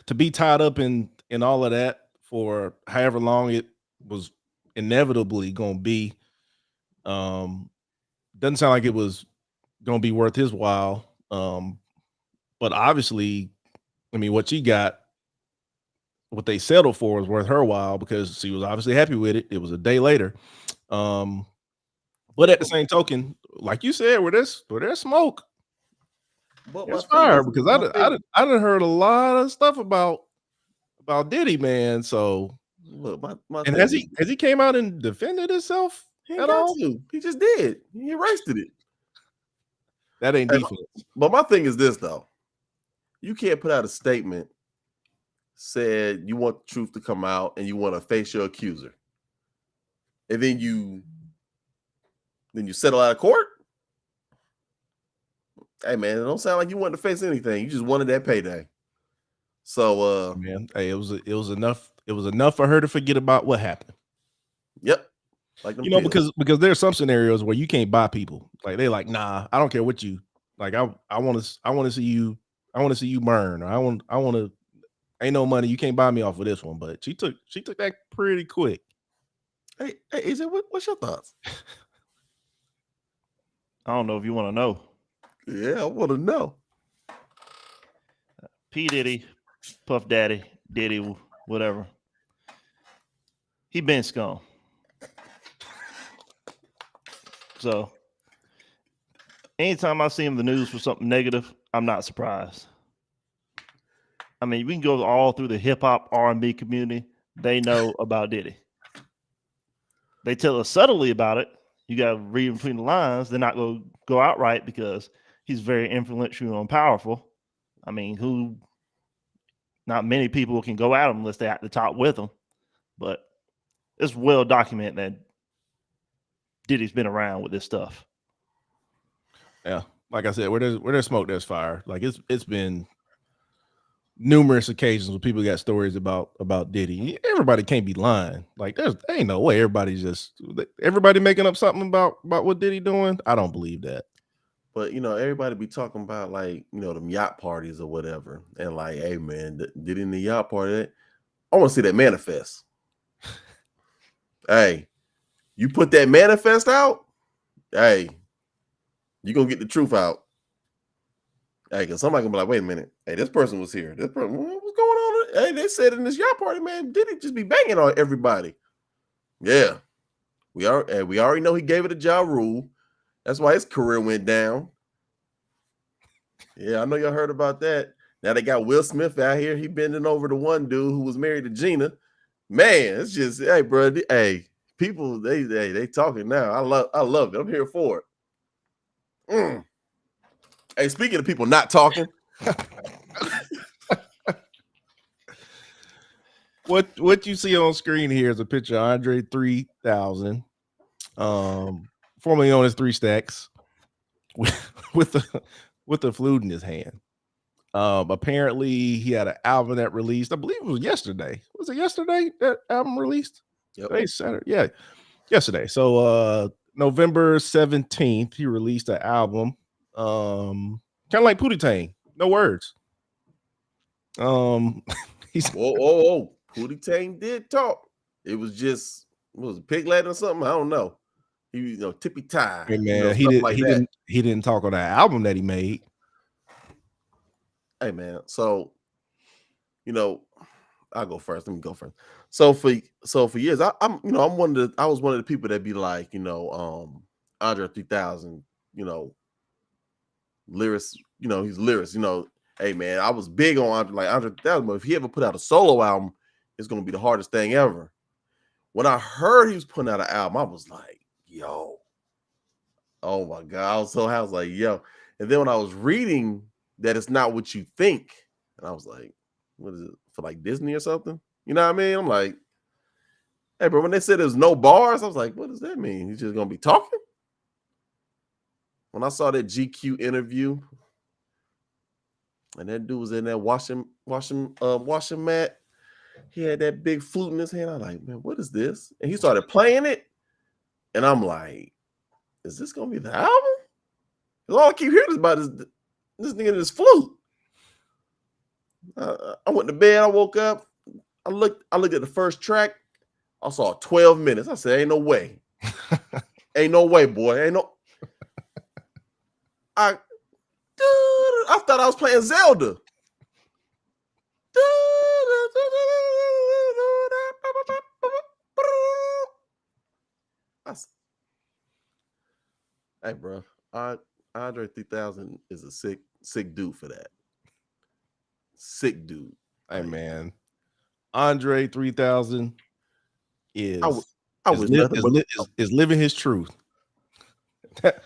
to be tied up in all of that for however long it was inevitably gonna be, doesn't sound like it was gonna be worth his while. But obviously, I mean, what they settled for was worth her while because she was obviously happy with it. It was a day later. But at the same token, like you said, where there's smoke, there's fire. Because I done heard a lot of stuff about Diddy, man. So look, and has he came out and defended himself at all? He just did. He erased it. That ain't defense. But my thing is this though. You can't put out a statement said you want the truth to come out and you want to face your accuser, and then you settle out of court. Hey man, it don't sound like you wanted to face anything. You just wanted that payday. So man, hey, it was enough. It was enough for her to forget about what happened. Yep. Like because there's some scenarios where you can't buy people. Like they like, nah, I don't care what you like. I want to see you. I want to see you burn. Or I want to. Ain't no money. You can't buy me off of this one. But she took that pretty quick. Hey, AJ, what's your thoughts? I don't know if you want to know. Yeah, I want to know. P. Diddy, Puff Daddy, Diddy, whatever. He been scum. So anytime I see him in the news for something negative, I'm not surprised. I mean, we can go all through the hip hop R&B community. They know about Diddy. They tell us subtly about it. You got to read between the lines. They're not going to go outright because he's very influential and powerful. I mean, not many people can go at him unless they're at the top with him. But it's well documented that Diddy's been around with this stuff. Yeah, like I said, where there's smoke, there's fire. Like it's been numerous occasions where people got stories about Diddy. Everybody can't be lying. Like there ain't no way everybody making up something about what Diddy doing. I don't believe that. But everybody be talking about like them yacht parties or whatever, and like, hey man, Diddy in the yacht party. I want to see that manifest. Hey, you put that manifest out. Hey, you gonna get the truth out. Hey, because somebody gonna be like, wait a minute. Hey, this person was here. This person, what's going on? Hey, they said in this yacht party, man, Diddy just be banging on everybody. Yeah, we already know he gave it a Ja Rule. That's why his career went down. Yeah, I know y'all heard about that. Now they got Will Smith out here. He bending over to one dude who was married to Gina. Man, it's just, hey, bro. Hey, people, they talking now. I love it. I'm here for it. Hey, speaking of people not talking, what you see on screen here is a picture of Andre 3000, formerly known as 3 Stacks, with the flute in his hand. Apparently he had an album that released. I believe it was yesterday. Was it yesterday that album released? Yep. Today's Saturday. Yeah, yesterday. So November 17th, he released an album. Kind of like Pootie Tang, no words. He's whoa. Pootie Tang did talk. It was just, what was it, Piglet or something? I don't know. He tippy tie. Hey man, he didn't talk on that album that he made. Hey man, so I'll go first. Let me go first. So for years, I was one of the people that be like, Andre 3000, lyrics, he's lyrics, hey man, I was big on Andre 3000, but if he ever put out a solo album, it's gonna be the hardest thing ever. When I heard he was putting out an album, I was like, yo, oh my god, I was like, yo. And then when I was reading that it's not what you think, and I was like, what is it, for like Disney or something? You know what I mean? I'm like, Hey, bro, when they said there's no bars, I was like, what does that mean? He's just gonna be talking? When I saw that GQ interview, and that dude was in that washing mat, he had that big flute in his hand. I was like, man, what is this? And he started playing it, and I'm like, is this gonna be the album? Because all I keep hearing is about this nigga and this flute. I went to bed. I woke up. I looked at the first track. I saw 12 minutes. I said, ain't no way. Ain't no way, boy. Ain't no. I thought I was playing Zelda. Hey, bro. Andre 3000 is a sick dude for that. Sick dude. Hey, man. Andre 3000 is living his truth. That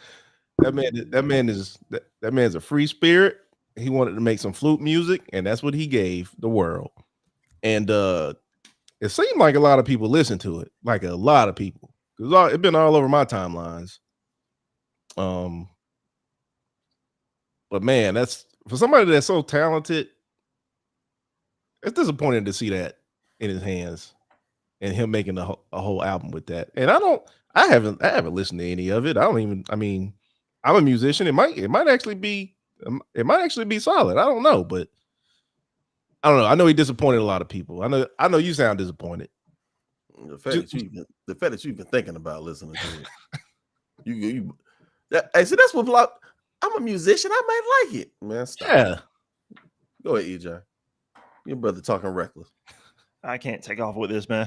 man's a free spirit. He wanted to make some flute music, and that's what he gave the world. And it seemed like a lot of people listen to it, like a lot of people. It's been all over my timelines. But man, that's for somebody that's so talented. It's disappointing to see that in his hands, and him making a whole album with that. And I haven't listened to any of it. I mean, I'm a musician. It might actually be solid. I don't know, but I don't know. I know he disappointed a lot of people. I know you sound disappointed. The fact that you've been thinking about listening to it. That's what I'm a musician. I might like it. Man, stop. Yeah. Go ahead, EJ. Your brother talking reckless. I can't take off with this, man.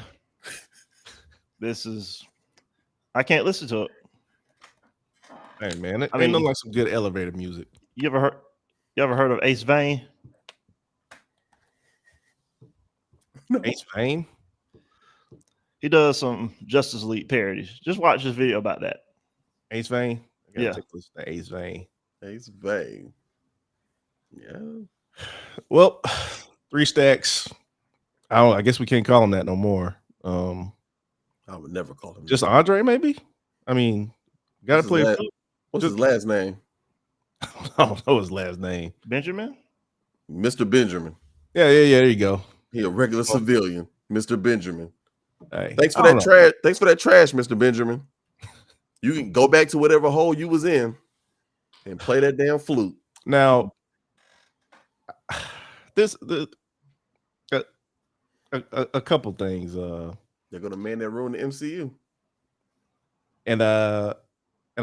I can't listen to it. Hey, man, ain't no like some good elevator music. You ever heard of Ace Vane? No. Ace Vane? He does some Justice League parodies. Just watch this video about that. Ace Vane? Yeah. Ace Vane. Ace Vane. Yeah. Well, 3 Stacks. I guess we can't call him that no more. I would never call him just that. Andre, maybe. I mean, gotta play. What's his last name? I don't know his last name. Benjamin? Mr. Benjamin. Yeah. There you go. He a regular civilian, Mr. Benjamin. Hey, thanks for that trash. Thanks for that trash, Mr. Benjamin. You can go back to whatever hole you was in and play that damn flute. Now, a couple things. They're gonna man that room in the MCU. And I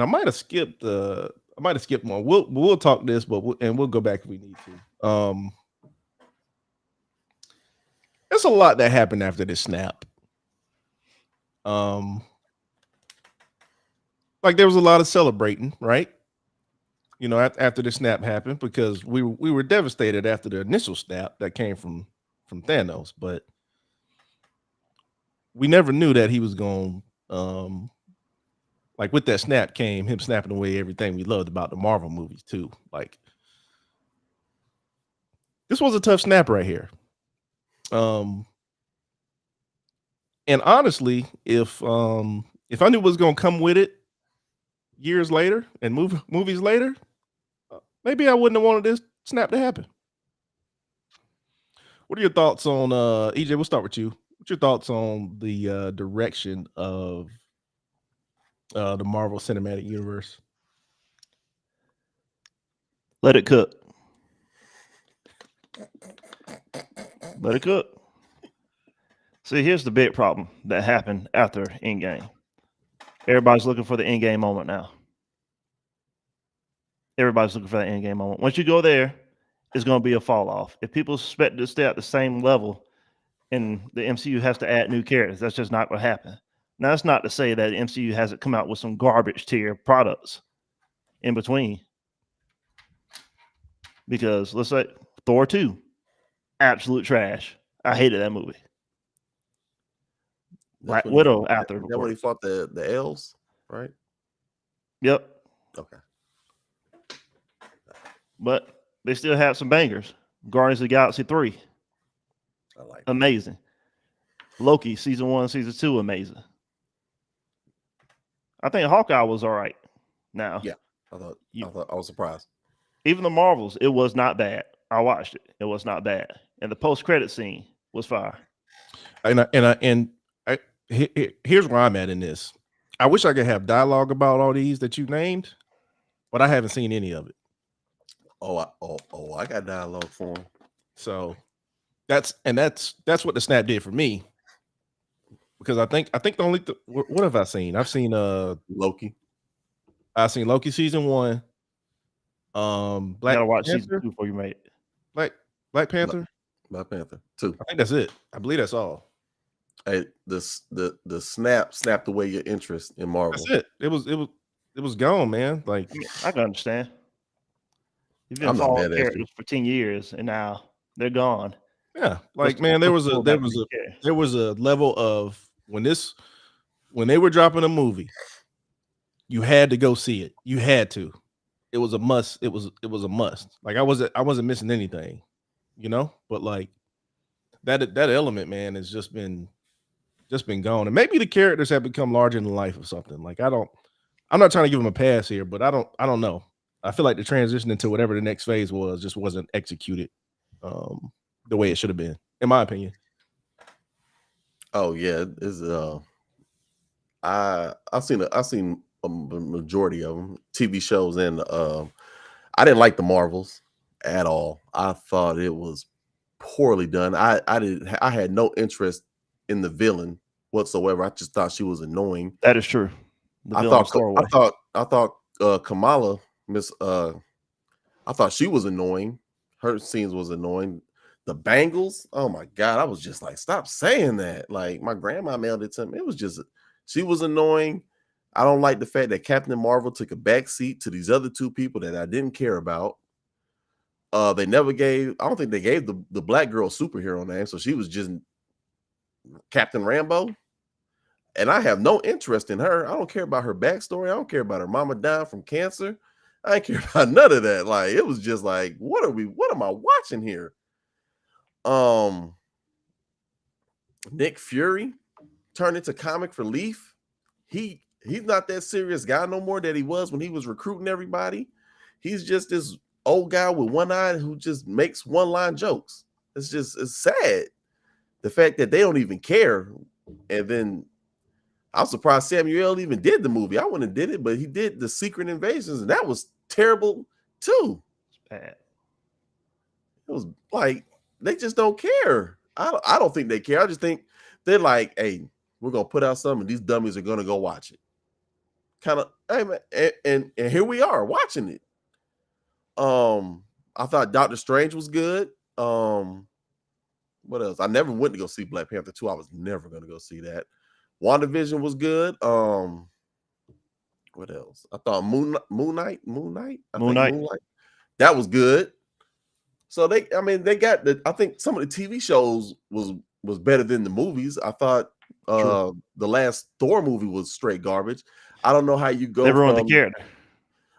might have skipped one. We'll talk this, but we'll go back if we need to. There's a lot that happened after this snap. Like there was a lot of celebrating, right? You know, after the snap happened, because we were devastated after the initial snap that came from Thanos, but we never knew that he was going like with that snap came him snapping away everything we loved about the Marvel movies too. Like this was a tough snap right here. And honestly, if I knew what was going to come with it years later and movies later, maybe I wouldn't have wanted this snap to happen. What are your thoughts on EJ? We'll start with you. What's your thoughts on the direction of the Marvel Cinematic Universe? Let it cook. Let it cook. See, here's the big problem that happened after Endgame. Everybody's looking for the Endgame moment now. Everybody's looking for that Endgame moment. Once you go there, it's going to be a fall off. If people expect to stay at the same level and the MCU has to add new characters, that's just not going to happen. Now, that's not to say that the MCU hasn't come out with some garbage tier products in between. Because let's say Thor 2, absolute trash. I hated that movie. Black Widow after. That when he fought the elves, right? Yep. Okay. But they still have some bangers. Guardians of the Galaxy 3. I like amazing. Loki season 1, season 2, amazing. I think Hawkeye was all right. Now, Yeah, I was surprised. even the Marvels, it was not bad. I watched it; it was not bad, and the post-credit scene was fire. Here's where I'm at in this. I wish I could have dialogue about all these that you named, but I haven't seen any of it. I got dialogue for him. So that's what the snap did for me. Because I think the only what have I seen? I've seen Loki. I've seen Loki season 1. You Black gotta watch Panther, season 2 before you make it. Black Panther. Black Panther 2. I think that's it. I believe that's all. Hey, the snap snapped away your interest in Marvel. That's it. It was gone, man. Like I mean, I can understand. You've been I'm not following mad at you. characters for 10 years, and now they're gone. yeah, like What's- man, there what's was cool a there about was these a characters? there was a level of when they were dropping a movie, you had to go see it. You had to. It was a must. It was a must. Like I wasn't missing anything, you know. But like that element, man, has just been gone. And maybe the characters have become larger than life or something. Like I'm not trying to give them a pass here, but I don't know. I feel like the transition into whatever the next phase was just wasn't executed the way it should have been, in my opinion. Oh yeah, it's I've seen a majority of them, TV shows, and I didn't like the Marvels at all. I thought it was poorly done. I had no interest in the villain whatsoever. I just thought she was annoying. That is true. The I villain's thought throwaway. Kamala I thought she was annoying. Her scenes was annoying. The Bangles, oh my god, I was just like, stop saying that. Like my grandma mailed it to me. It was just she was annoying. I don't like the fact that Captain Marvel took a back seat to these other two people that I didn't care about. They never gave, I don't think they gave the black girl superhero name, so she was just Captain Rambo. And I have no interest in her. I don't care about her backstory. I don't care about her mama dying from cancer. I didn't care about none of that. Like it was just like, what am I watching here? Nick Fury turned into comic relief. He's not that serious guy no more that he was when he was recruiting everybody. He's just this old guy with one eye who just makes one-line jokes. It's sad. The fact that they don't even care. And then I'm surprised Samuel even did the movie. I wouldn't have did it, but he did the Secret Invasions, and that was terrible too. It's bad. It was like they just don't care. I don't think they care. I just think they're like, hey, we're gonna put out something, and these dummies are gonna go watch it. Kind of, hey man, and here we are watching it. I thought Doctor Strange was good. What else? I never went to go see Black Panther 2. I was never gonna go see that. WandaVision was good. What else? I thought Moon Knight. That was good. So they got I think some of the TV shows was better than the movies. I thought the last Thor movie was straight garbage. I don't know how you go. They ruined the character.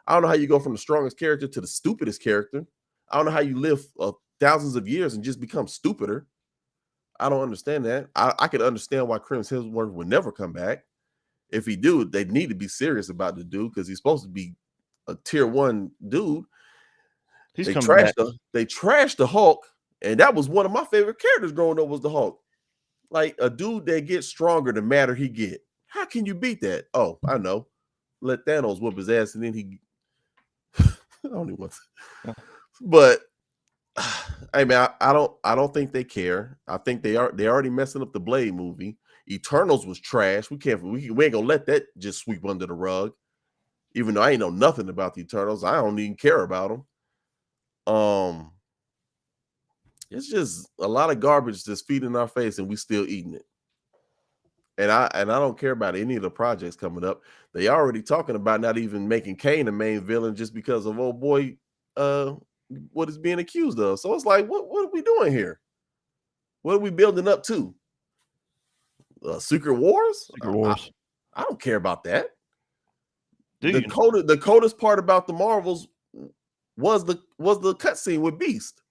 I don't know how you go from the strongest character to the stupidest character. I don't know how you live thousands of years and just become stupider. I don't understand that. I could understand why Chris Hemsworth would never come back. If he do, they need to be serious about the dude because he's supposed to be a tier 1 dude. They trashed the Hulk, and that was one of my favorite characters growing up was the Hulk. Like a dude that gets stronger the matter he get. How can you beat that? Oh, I know. Let Thanos whoop his ass, and then he. I don't even want to. But hey man, I don't think they care. I think they already messing up the Blade movie. Eternals was trash. We ain't gonna let that just sweep under the rug. Even though I ain't know nothing about the Eternals, I don't even care about them. It's just a lot of garbage that's feeding our face, and we still eating it. And I don't care about any of the projects coming up. They already talking about not even making Kane the main villain just because of old boy what is being accused of. So it's like, what are we doing here? What are we building up to? Secret Wars? Secret Wars. I don't care about that. Dude. The coldest part about the Marvels was the cutscene with Beast.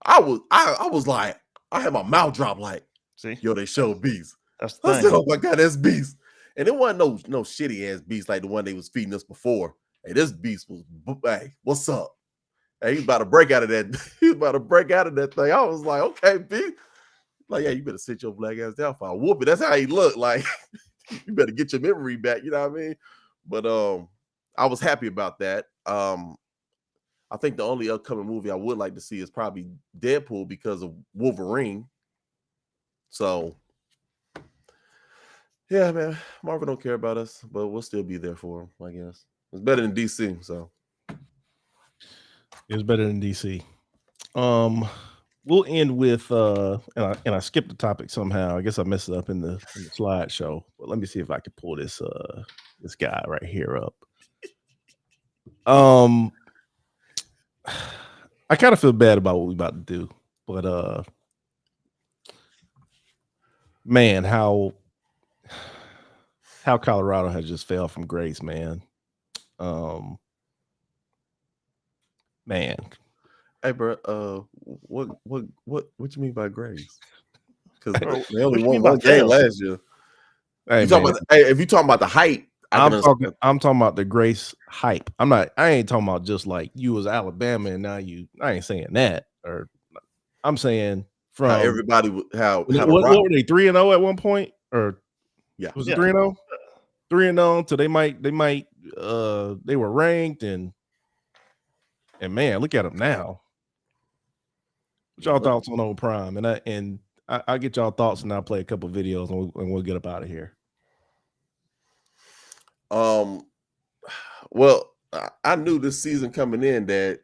I was like, I had my mouth drop like, See, Yo, they showed Beast. that's the I said, thing. oh my God, that's Beast. And it wasn't no shitty ass Beast like the one they was feeding us before. Hey, this Beast was, hey, what's up? Hey, he's about to break out of that. He's about to break out of that thing. I was like, okay, Beast. Like, yeah, you better sit your black ass down for a whooping. That's how he looked. Like, you better get your memory back. You know what I mean? But I was happy about that. I think the only upcoming movie I would like to see is probably Deadpool because of Wolverine. So, yeah, man, Marvel don't care about us, but we'll still be there for them, I guess. It's better than DC, so. It's better than DC. We'll end with and I skipped the topic somehow. I guess I messed it up in the slideshow. But let me see if I can pull this guy right here up. I kind of feel bad about what we're about to do, but man, how Colorado has just fell from grace, man. Man. Hey, bro, what you mean by grace? Because they only won one game last year. Hey, if you talking about the hype, I'm talking about the grace hype. I ain't talking about just like you was Alabama and now I ain't saying that. Or I'm saying from how everybody what were they 3-0 at one point? Or was it 3-0? 3-0 till they were ranked and man, look at them now. What y'all thoughts on Old Prime? And I get y'all thoughts and I'll play a couple videos and we'll get up out of here. Well, I knew this season coming in that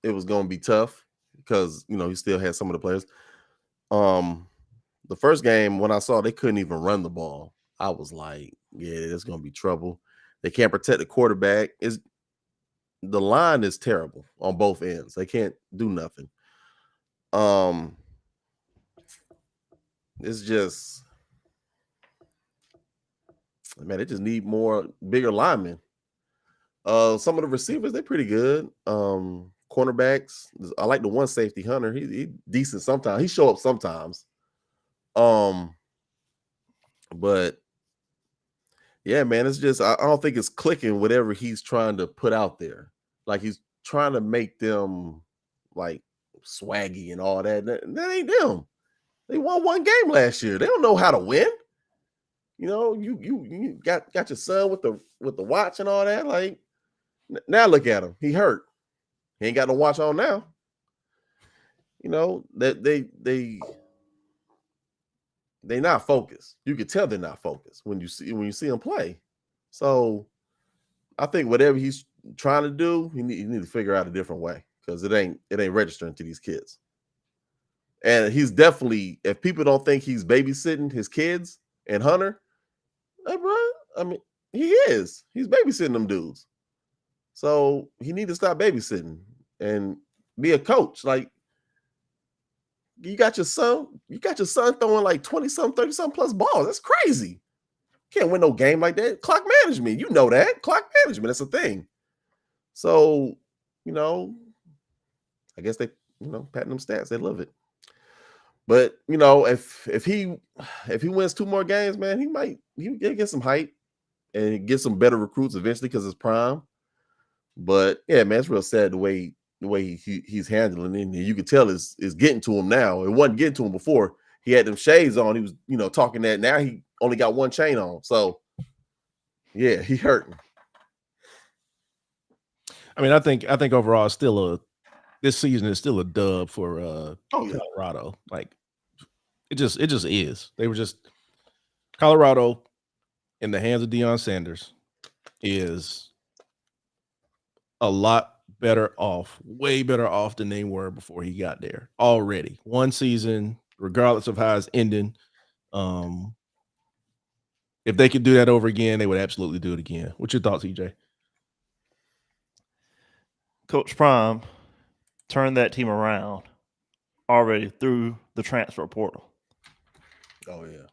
it was going to be tough because he still had some of the players. The first game when I saw they couldn't even run the ball, I was like, yeah, there's going to be trouble. They can't protect the quarterback. The line is terrible on both ends. They can't do nothing. It's just, man, they just need bigger linemen. Some of the receivers, they're pretty good. Cornerbacks, I like the one safety, Hunter. He decent sometimes. He show up sometimes. But yeah, man, it's just I don't think it's clicking whatever he's trying to put out there. Like he's trying to make them like swaggy and all that. That ain't them. They won one game last year. They don't know how to win. You got your son with the watch and all that. Like now look at him. He hurt. He ain't got no watch on now. That they not focused. You can tell they're not focused when you see them play. So I think whatever he's trying to do, he need to figure out a different way because it ain't registering to these kids. And he's definitely, if people don't think he's babysitting his kids and Hunter, hey, bro, I mean, he is. He's babysitting them dudes. So he need to stop babysitting and be a coach. Like, you got your son throwing like 20-something, 30-something plus balls. That's crazy. Can't win no game like that. Clock management, you know that. Clock management, that's a thing. So, I guess they, patting them stats, they love it. But if he wins 2 more games, man, he'll get some hype and get some better recruits eventually because it's prime. But yeah, man, it's real sad the way he's handling it. And you can tell it's getting to him now. It wasn't getting to him before. He had them shades on. He was, talking that. Now he only got one chain on. So yeah, he hurting. I mean, I think overall this season is still a dub for Colorado. Like it just is. They were just Colorado in the hands of Deion Sanders is a lot better off, way better off than they were before he got there already. One season, regardless of how it's ending. If they could do that over again, they would absolutely do it again. What's your thoughts, EJ? Coach Prime turned that team around already through the transfer portal. Oh, yeah.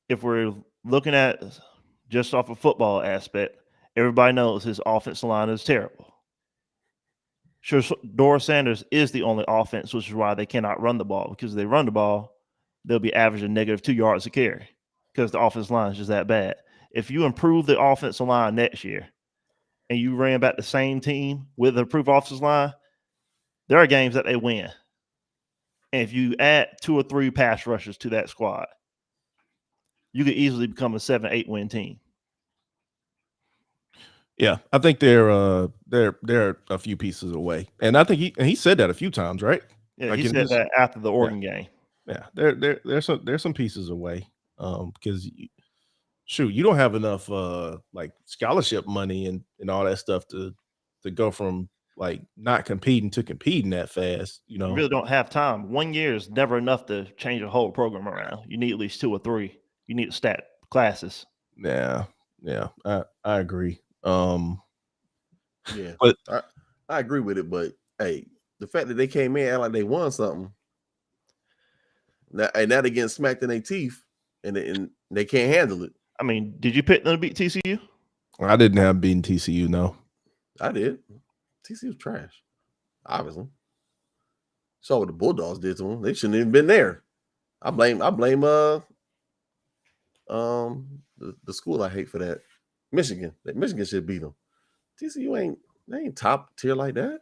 If we're looking at just off a football aspect, everybody knows his offensive line is terrible. Sure, Dora Sanders is the only offense, which is why they cannot run the ball, because if they run the ball, they'll be averaging -2 yards a carry because the offensive line is just that bad. If you improve the offensive line next year and you ran back the same team with an improved offensive line, there are games that they win. And if you add 2 or 3 pass rushers to that squad, you could easily become a 7-8 win team. Yeah, I think they're a few pieces away, and I think he said that a few times, right? Yeah, Like he said that after the Oregon game. Yeah, there's some pieces away, because you don't have enough like scholarship money and all that stuff to go from like not competing to competing that fast. You You really don't have time. 1 year is never enough to change a whole program around. You need at least 2 or 3. You need to stat classes. Yeah, I agree. Yeah, but I agree with it. But hey, the fact that they came in like they won something, now they getting smacked in their teeth, and they can't handle it. I mean, did you pick them to beat TCU? I didn't have beaten TCU. No, I did. TCU was trash, obviously. Saw what the Bulldogs did to them. They shouldn't even been there. I blame the school I hate for that. Michigan. Michigan should beat them. TCU ain't top tier like that.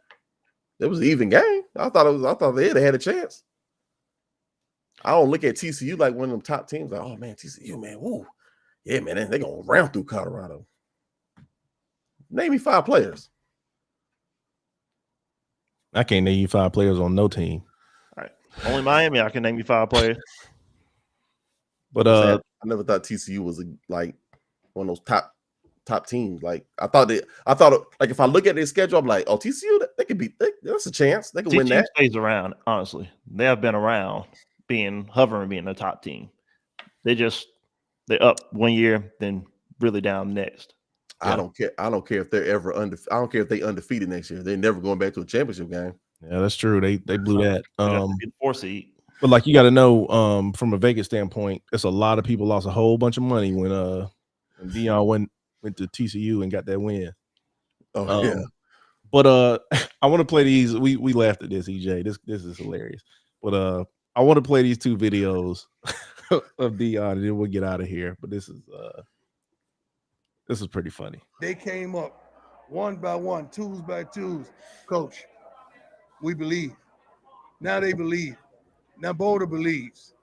It was an even game. I thought they had a chance. I don't look at TCU like one of them top teams. Like, oh man, TCU, man, woo. Yeah, man, they gonna round through Colorado. Name me 5 players. I can't name you 5 players on no team. All right. Only Miami, I can name you 5 players. But I never thought TCU was like one of those top teams. Like I thought like if I look at their schedule, I'm like, oh, TCU, they could beat. That's a chance. They can win that. Stays around. Honestly, they have been around, hovering, being a top team. They up 1 year, then really down next. Yeah. I don't care if they're ever I don't care if they undefeated next year. They're never going back to a championship game. Yeah, that's true. They blew that. 4 seed. But like you got to know, from a Vegas standpoint, it's a lot of people lost a whole bunch of money when Deion went to TCU and got that win. Oh yeah. But I want to play these. We laughed at this, EJ. This is hilarious. But I want to play these 2 videos of Deion, and then we'll get out of here. But this is pretty funny. They came up 1 by 1, 2s by 2s. Coach, we believe. Now they believe. Now Boulder believes.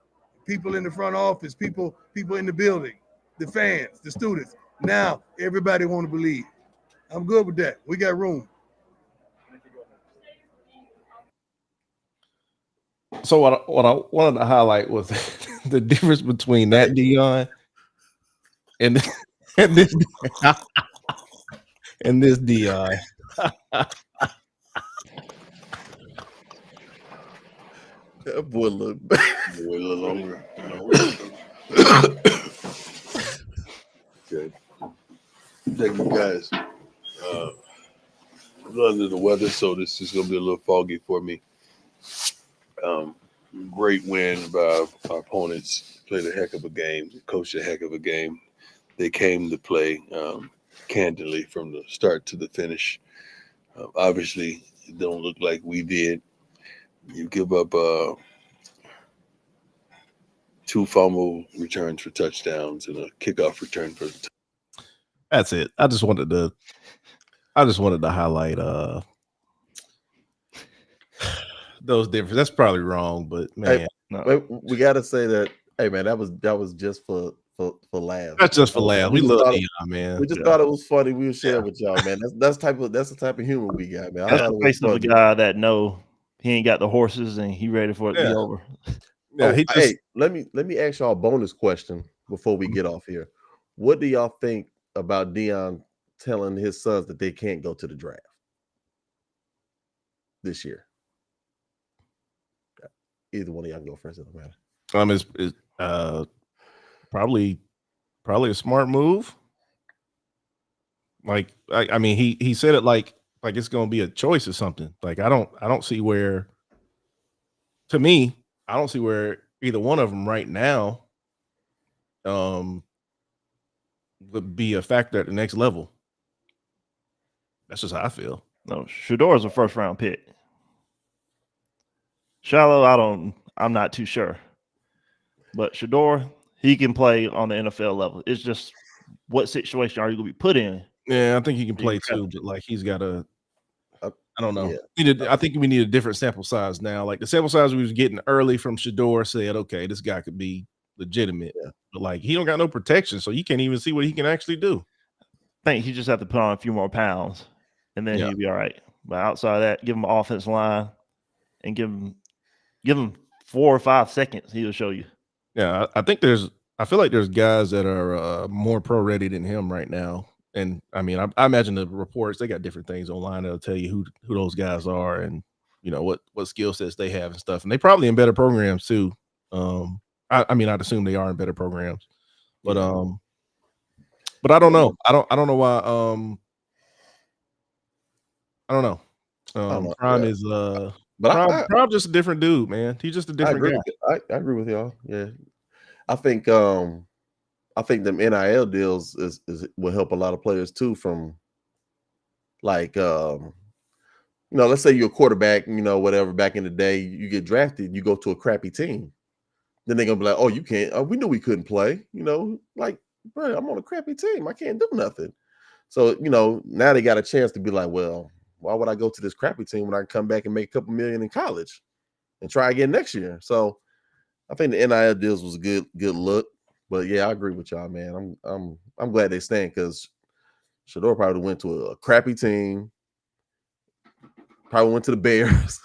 People in the front office, people in the building, the fans, the students. Now everybody want to believe. I'm good with that. We got room. So what I wanted to highlight was the difference between that Deion and this and this Deion. That boy look bad. A little longer. Okay. Thank you guys. I'm under the weather, so this is going to be a little foggy for me. Great win by our opponents. Played a heck of a game. Coached a heck of a game. They came to play candidly from the start to the finish. Obviously, it don't look like we did. You give up 2 fumble returns for touchdowns and a kickoff return for. That's it. I just wanted to highlight those differences. That's probably wrong, but man, hey, no. We got to say that. Hey, man, that was just for laughs. That's just for laughs. We love Deion, man. We just thought it was funny. We would share with y'all, man. That's the type of humor we got, man. That's the face of a guy that he ain't got the horses and he ready for it to be over. Yeah, hey, let me ask y'all a bonus question before we get off here. What do y'all think about Deion telling his sons that they can't go to the draft this year? Either one of y'all can go first. It doesn't matter. It's probably a smart move. Like I mean, he said it like it's gonna be a choice or something. Like I don't see where. To me, I don't see where either one of them right now would be a factor at the next level. That's just how I feel. No, Shador's a first round pick. Shallow, I'm not too sure. But Shador, he can play on the NFL level. It's just what situation are you going to be put in? Yeah, I think he can play got too, but like he's got a. I don't know. Yeah. I think we need a different sample size now. Like the sample size we was getting early from Shador said, okay, this guy could be legitimate. Yeah. But like he don't got no protection, so you can't even see what he can actually do. I think he just have to put on a few more pounds, and then he'll be all right. But outside of that, give him an offensive line and give him 4 or 5 seconds. He'll show you. Yeah, I feel like there's guys that are more pro ready than him right now. And I mean, I imagine the reports, they got different things online that'll tell you who those guys are and what skill sets they have and stuff. And they probably in better programs too. I mean, I'd assume they are in better programs. But but I don't know. I don't know why I don't know. Prime is Prime just a different dude, man. He's just a different guy. I agree with y'all. Yeah. I think them NIL deals will help a lot of players too from like let's say you're a quarterback, whatever, back in the day, you get drafted, you go to a crappy team. Then they're gonna be like, oh, you can't, we knew we couldn't play, like, bro, I'm on a crappy team. I can't do nothing. So, now they got a chance to be like, well, why would I go to this crappy team when I can come back and make a couple million in college and try again next year? So I think the NIL deals was a good look. But yeah, I agree with y'all, man. I'm glad they stand because Shador probably went to a crappy team, probably went to the Bears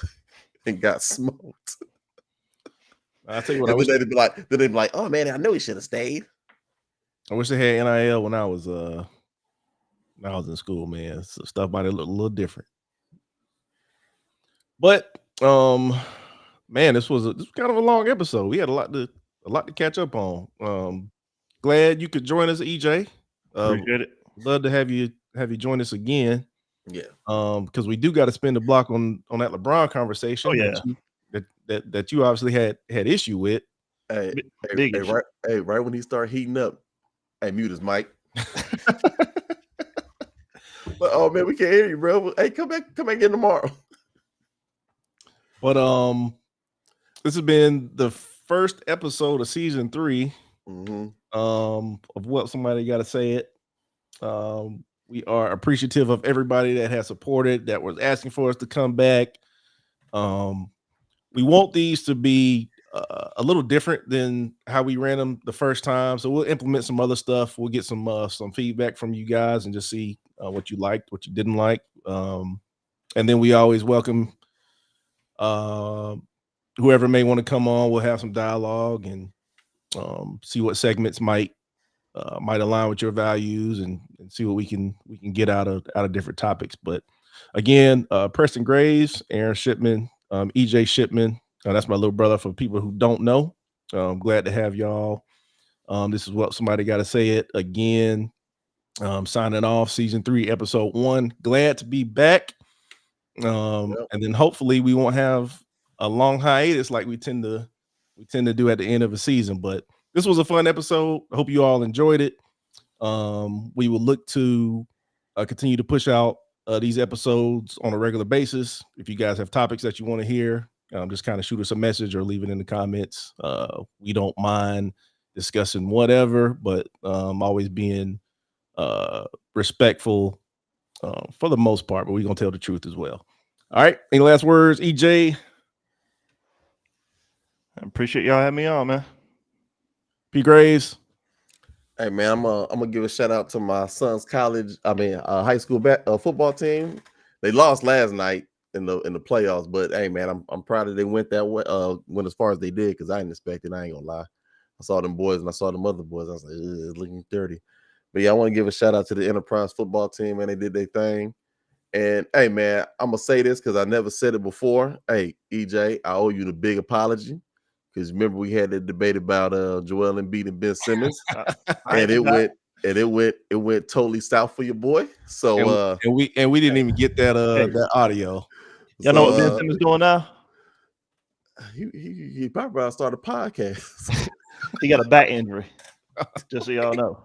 and got smoked. I'll tell you what, they'd be like, oh man, I know he should have stayed. I wish they had NIL when I was in school, man. So stuff might have looked a little different. But man, this was kind of a long episode. We had a lot to catch up on. Glad you could join us, EJ. Appreciate it. Love to have you join us again. Yeah. Because we do got to spend the block on that LeBron conversation. Oh yeah. That you obviously had issue with. Hey, right when he started heating up, hey, mute his mic. But oh man, we can't hear you, bro. Hey, come back in tomorrow. But this has been the first episode of season 3. Of what somebody got to say it. We are appreciative of everybody that has supported, that was asking for us to come back. We want these to be a little different than how we ran them the first time, so we'll implement some other stuff. We'll get some feedback from you guys and just see what you liked, what you didn't like, and then we always welcome whoever may want to come on. We'll have some dialogue and see what segments might align with your values and see what we can get out of different topics. But again, Preston Graves, Aaron Shipman, EJ Shipman, that's my little brother for people who don't know. I'm glad to have y'all. This is what somebody got to say it again. Signing off season 3, episode 1. Glad to be back. And then hopefully we won't have a long hiatus like we tend to do at the end of a season. But this was a fun episode. I hope you all enjoyed it. We will look to continue to push out these episodes on a regular basis. If you guys have topics that you want to hear, just kind of shoot us a message or leave it in the comments. We don't mind discussing whatever, but always being respectful for the most part, but we're going to tell the truth as well. All right. Any last words, EJ? I appreciate y'all having me on, man. P. Graves. Hey man, I'm gonna give a shout out to my son's high school football team. They lost last night in the playoffs, but hey man, I'm proud that they went that way. Went as far as they did because I didn't expect it. I ain't gonna lie. I saw them boys and I saw them other boys. I was like, it's looking dirty. But yeah, I want to give a shout out to the Enterprise football team, man. They did their thing. And hey man, I'm gonna say this because I never said it before. Hey EJ, I owe you the big apology. Because remember we had that debate about Joel Embiid and Ben Simmons, and it went totally south for your boy. So and we didn't even get that audio. Y'all know what Ben Simmons doing now? He probably about to start a podcast. He got a back injury, just so y'all know.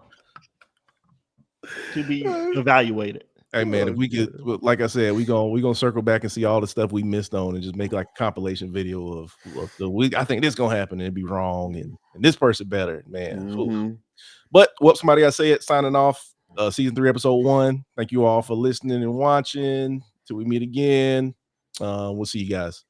To be evaluated. Hey man, if we could, like I said, we gonna circle back and see all the stuff we missed on, and just make like a compilation video of the week. I think this gonna happen, and it'd be wrong, and this person better, man. Mhm. But what somebody got said, signing off. Season 3, episode 1. Thank you all for listening and watching. Till we meet again. We'll see you guys.